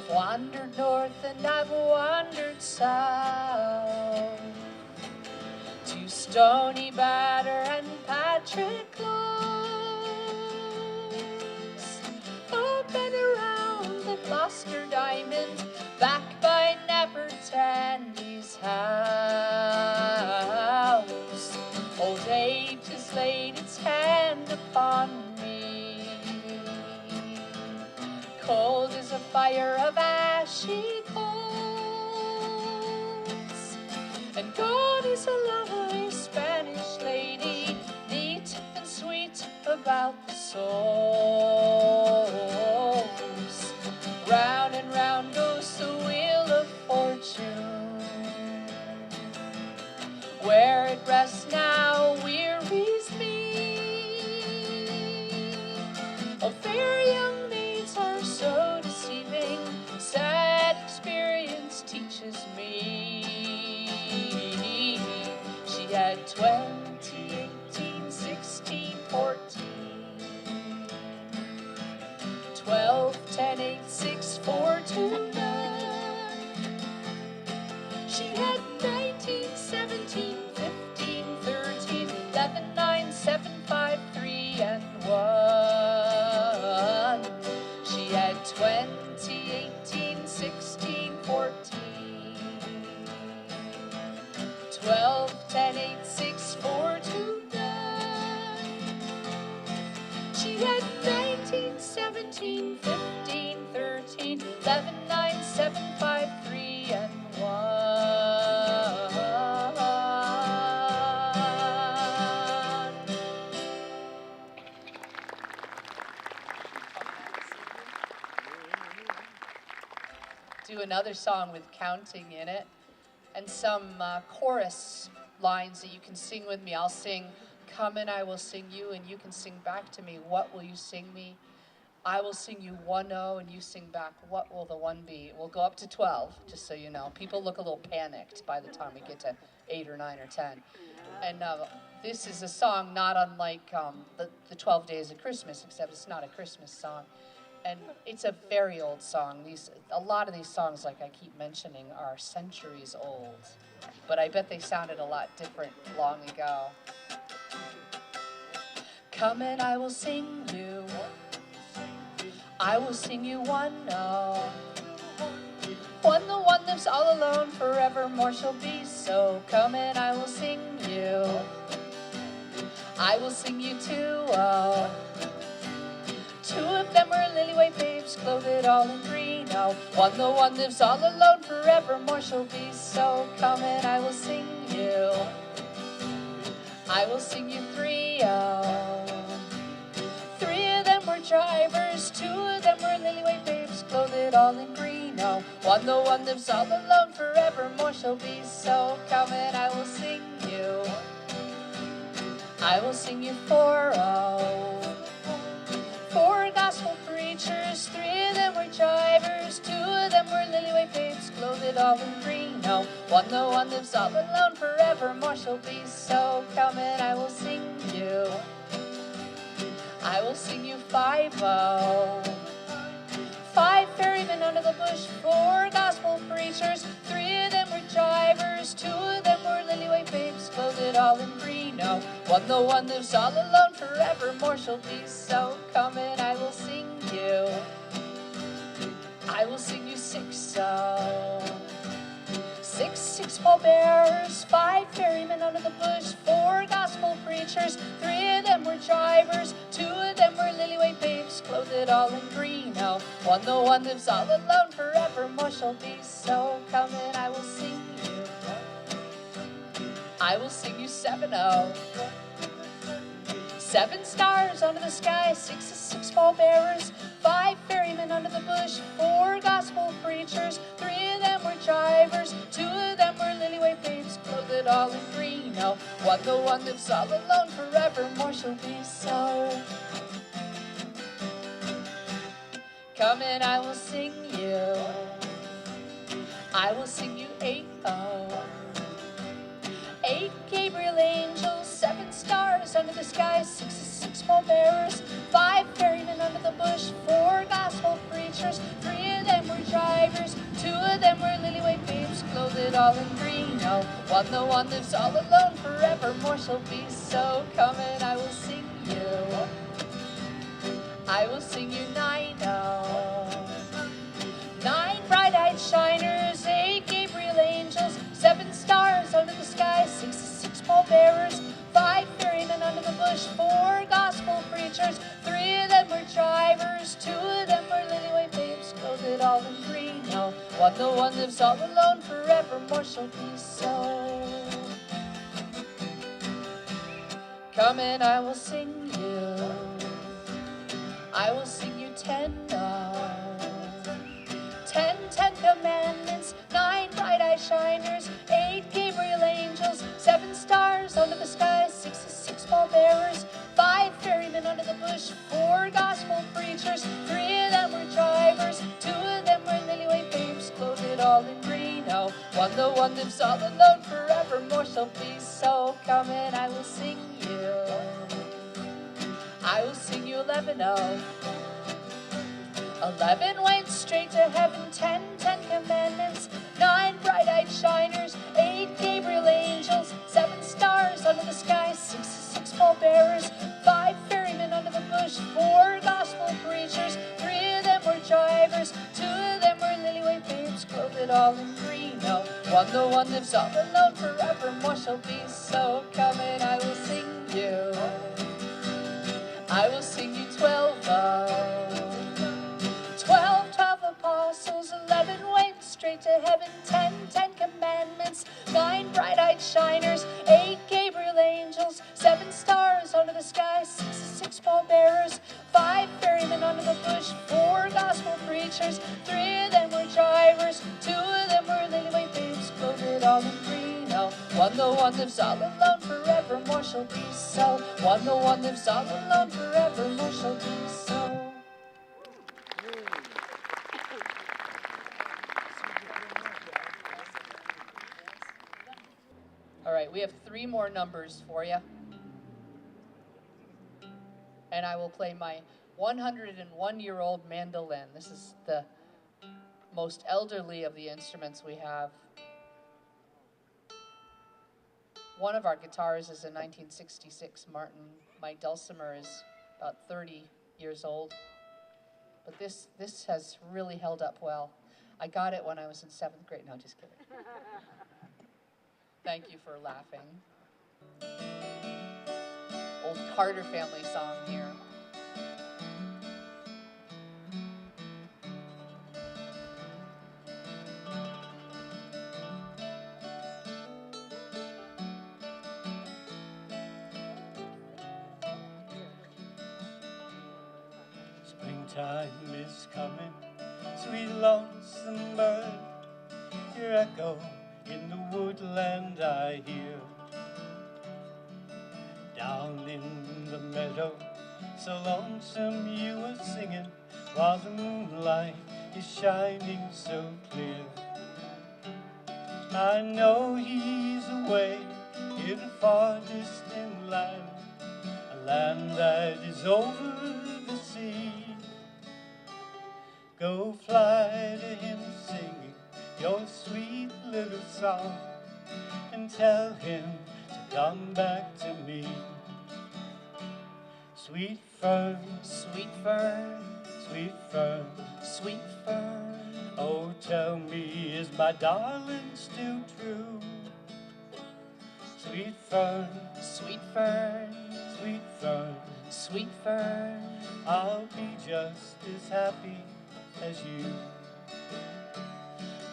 I've wandered north and I've wandered south, to Stony Batter and Patrick Close, up and around the Gloucester Diamond, back by Napper Tandy's house. Old age has laid its hand upon me, cold as a fire of ashy coals, and God is a lovely Spanish lady, neat and sweet about the souls. Round and round goes the wheel of fortune, where it rests now wearies me. Oh, fair young maids are so deceiving, sad experience teaches me. She had 20, 18, 16, 14, 12, 10, 8, 6, 4, 2, 9. She had 19, 17, 15, 13, 11, 9, 7, 5, 3, and 1. She had 20, 18, 16, 14, 12, 10, 8, 6, 4, 2, 9. She had 19, 17, 15, 13, 11, 9, 7, 5, 3, and 1. Do another song with counting in it, and some chorus lines that you can sing with me. I'll sing, "Come and I will sing you," and you can sing back to me, "What will you sing me?" I will sing you 1-0, and you sing back, "What will the one be?" We'll go up to 12, just so you know. People look a little panicked by the time we get to 8 or 9 or 10. And this is a song not unlike the 12 Days of Christmas, except it's not a Christmas song. And it's a very old song. A lot of these songs, like I keep mentioning, are centuries old. But I bet they sounded a lot different long ago. Come and I will sing you. I will sing you 1-0. When the one lives all alone, forevermore shall be so. Come and I will sing you. I will sing you 2-0. Two of them were lily-white babes, clothed all in green. Oh, one the one lives all alone, forevermore shall be so. Come and I will sing you. I will sing you 3-0. Three of them were drivers, 2 of them were lily-white babes, clothed all in green. Oh, one the one lives all alone, forevermore shall be so. Come and I will sing you. I will sing you 4-0. 4 gospel preachers, 3 of them were drivers, 2 of them were lily-white babes, clothed all in green. Oh, one the one lives all alone, forevermore shall be so. Come and I will sing you. I will sing you 5-0. 5 ferrymen under the bush, 4 gospel preachers, 3 of them were drivers, 2 of them were lily-white babes, clothed all in green. Oh, one the one lives all alone, forevermore shall be so. Come and I will sing you. I will sing you 6-0. 6 pallbearers, 5 ferrymen under the bush, 4 gospel preachers, 3 of them were drivers, 2 of them were lily-white babes, clothed all in green. Oh, one the one lives all alone, forevermore shall be so. Come and I will sing you. I will sing you 7-0. 7 stars under the sky, 6 pallbearers, 5 ferrymen under the bush, 4 gospel preachers, 3 of them were drivers, 2 of them were lily-white babes, clothed all in green. Oh, one the one lives all alone, forevermore shall be so. Come and I will sing you. I will sing you 8-0. 8 Gabriel angels, 7 stars under the sky, 6 pallbearers, 5 ferrymen under the bush, 4 gospel preachers, 3 of them were drivers. of them were lily-white babes, clothed all in green. Oh, the one lives all alone, forevermore shall be so. Come and I will sing you. I will sing you 9, oh. 9 bright-eyed shiners, 8 Gabriel angels, 7 stars under the sky, 6 pallbearers, 5 ferrymen under the bush, 4 gospel preachers, 3 of them were drivers, 2 of them were lily-white babes, clothed all in green. Oh, the one lives all alone, forevermore shall be so. Come and I will sing you. I will sing you 10, oh. 10 commandments, 9 bright-eyed shiners, 8 Gabriel angels, 7 stars under the sky, 6 pallbearers, 5 ferrymen under the bush, 4 gospel preachers, 3 of them were drivers, 2 of them were lily-white babes, clothed all in green. Oh, the one lives all alone, forevermore shall be so. Come and I will sing you. I will sing you 11, oh. 11 went straight to heaven, 10 commandments, 9 bright-eyed shiners, 8 Gabriel angels, 7 stars under the sky, 6 pallbearers, 5 ferrymen under the bush, 4 gospel preachers, 3 of them were drivers, 2 of them were lily-white babes, clothed all in green. Oh, the one lives all alone, forevermore shall be so. Come and I will sing you. I will sing you 12, oh. 12 apostles, 11 went straight to heaven, 10 commandments, 9 bright-eyed shiners, 8 Gabriel angels, 7 stars under the sky, 6 pallbearers, 5 ferrymen under the bush, 4 gospel preachers, 3 of them were drivers, 2 of them were lily-white babes, clothed all in green. Oh, the one lives all alone, forevermore shall be so. The one lives all alone, forevermore shall be so. All right, we have 3 more numbers for you. And I will play my 101-year-old mandolin. This is the most elderly of the instruments we have. One of our guitars is a 1966 Martin. My dulcimer is about 30 years old. But this has really held up well. I got it when I was in 7th grade. No, just kidding. Thank you for laughing. Old Carter family song here. Springtime is coming, sweet lonesome bird, your echo in the woodland I hear. Down in the meadow, so lonesome you were singing, while the moonlight is shining so clear. I know he's away in a far distant land, a land that is over the sea. Go fly to him singing your sweet little song, and tell him to come back to me. Sweet fern, sweet fern, sweet fern, sweet fern, oh tell me, is my darling still true? Sweet fern, sweet fern, sweet fern, sweet fern, I'll be just as happy as you.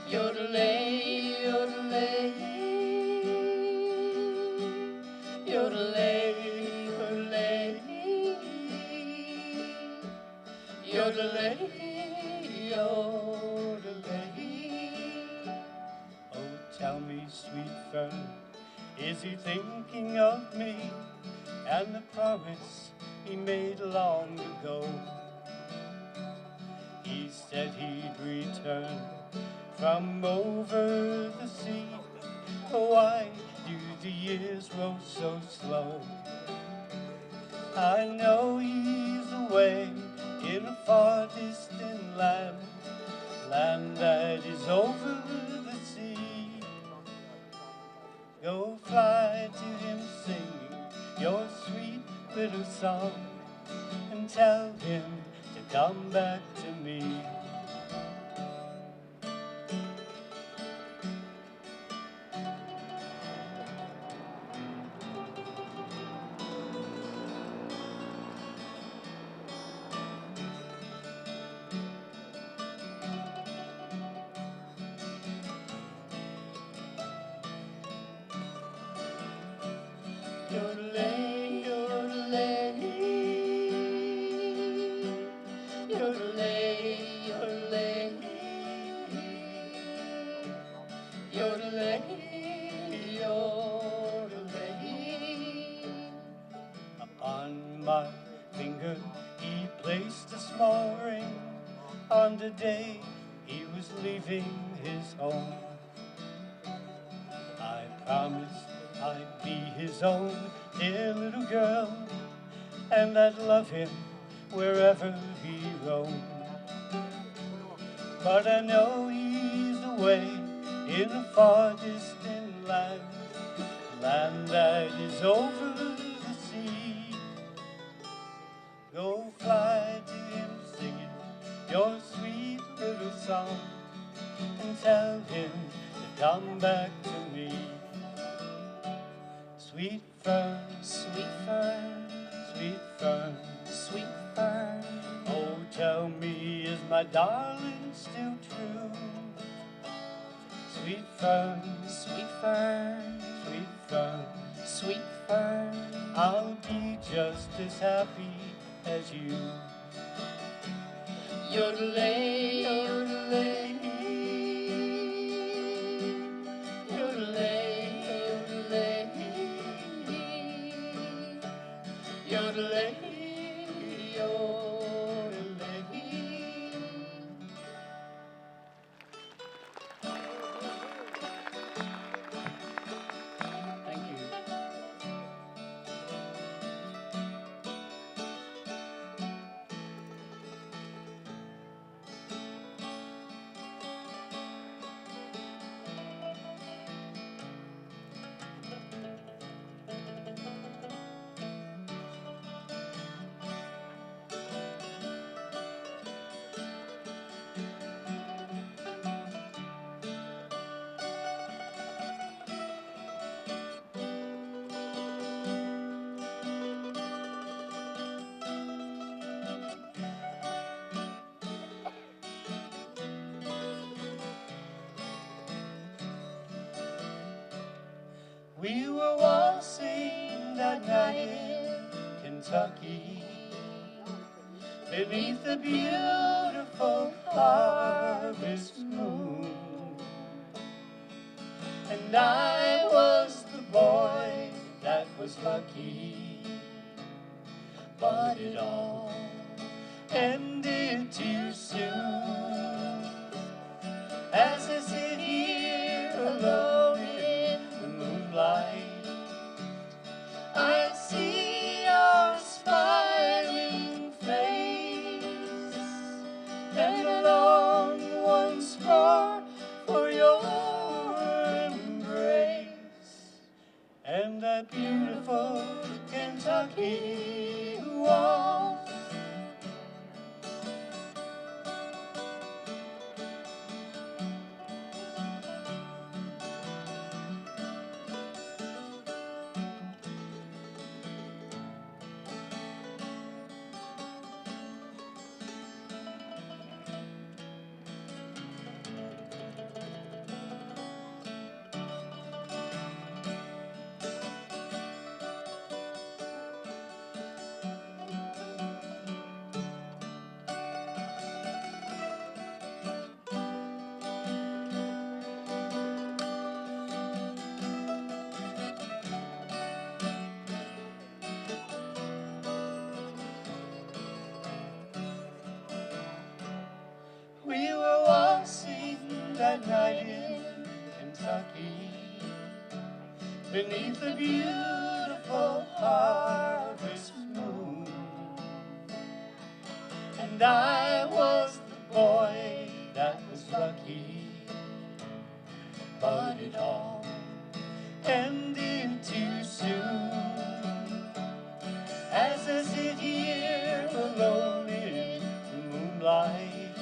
Yodelay, yodelay, yodelay, yodelay, yodelay, yodelay. Oh, tell me, sweet fern, is he thinking of me and the promise he made long ago? He said he'd return from over the sea. Oh, why do the years roll so slow? I know he's away in a far distant land, land that that is over the sea. Go fly to him singing your sweet little song, and tell him to come back to me. Yodelay, yodelay, yodelay, yodelay, yodelay, yodelay. Upon my finger he placed a small ring on the day he was leaving his home. I promised I'd be his own dear little girl, and I'd love him wherever he roamed. But I know he's away in a far distant land, land that is over the sea. Go fly to him singing your sweet little song, and tell him to come back to me. Sweet fern, sweet fern, sweet fern, sweet fern. Oh, tell me, is my darling still true? Sweet fern, sweet fern, sweet fern, sweet fern. I'll be just as happy as you. Yodelay, yodelay, yodelay, yodelay, yodelay, yodelay. Thank you. We were waltzing that night in Kentucky, beneath the beautiful harvest moon. And I was the boy that was lucky, but it all ended too soon. As I sit here alone in the moonlight, I see your smiling face, and I long once more for your embrace, and that beautiful Kentucky waltz. We were waltzing that night in Kentucky, beneath the beautiful harvest moon. And I was the boy that was lucky, but it all ended too soon. As I sit here alone in the moonlight,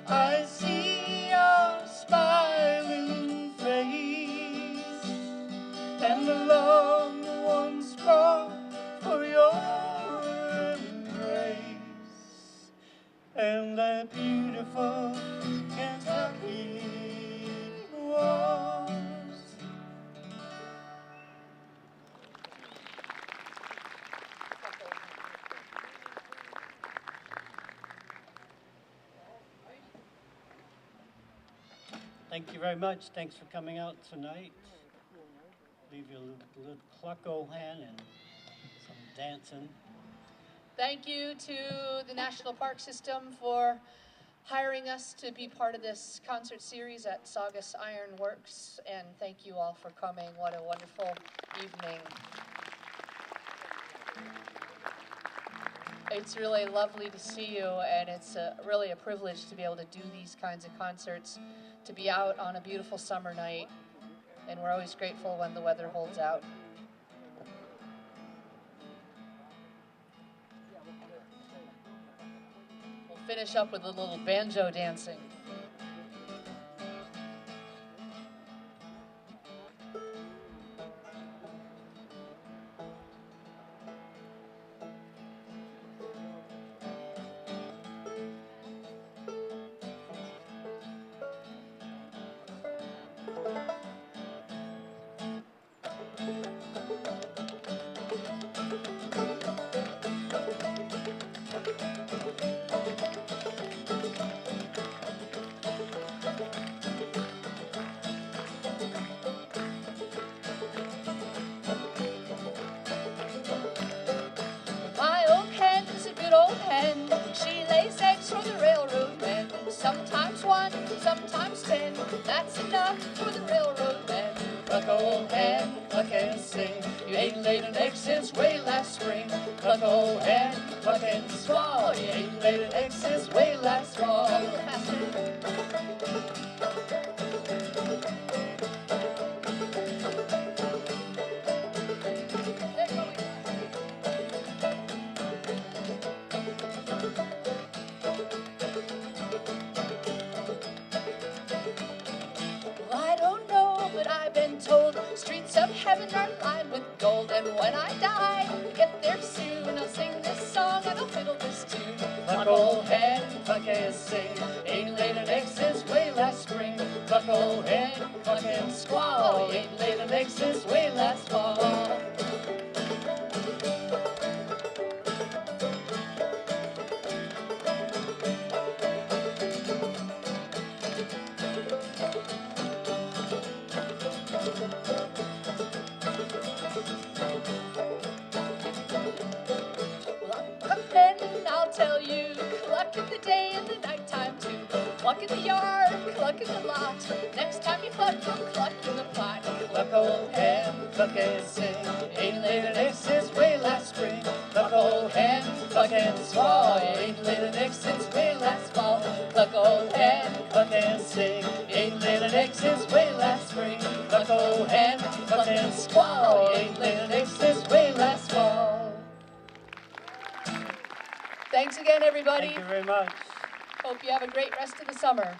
I see your smiling face and the love the once brought for your embrace, and that beautiful Kentucky was. Thank you very much. Thanks for coming out tonight. Leave you a little clucko hand and some dancing. Thank you to the National Park System for hiring us to be part of this concert series at Saugus Ion Works, and thank you all for coming. What a wonderful evening. It's really lovely to see you, and it's really a privilege to be able to do these kinds of concerts, to be out on a beautiful summer night, and we're always grateful when the weather holds out. We'll finish up with a little banjo dancing. She lays eggs for the railroad men. Sometimes 1, sometimes 10. That's enough for the railroad men. Cluck, old hen, cluck and sing. You ain't laid an egg since way last spring. Cluck, old hen, cluck and squall. You ain't laid an egg since way last fall. Streets of heaven are lined with gold, and when I die, get there soon. I'll sing this song and I'll fiddle this tune. Cluck, old hen, cluck and sing. Ain't laid an egg since way last spring. Cluck, old hen, cluck and squall. Ain't laid an egg since way last fall. Tell you, cluck in the day and the nighttime too. Cluck in the yard, cluck in the lot. Next time you cluck, you'll cluck in the pot. Cluck, old hen, cluck and sing. Ain't laid an egg since way last spring. Cluck, old hen, cluck and squall. Ain't laid an egg since way last fall. Cluck, old hen, cluck and sing. Ain't laid an egg since way last spring. Cluck, old hen, cluck and squall. Ain't laid an egg since way last fall. Thanks again, everybody. Thank you very much. Hope you have a great rest of the summer.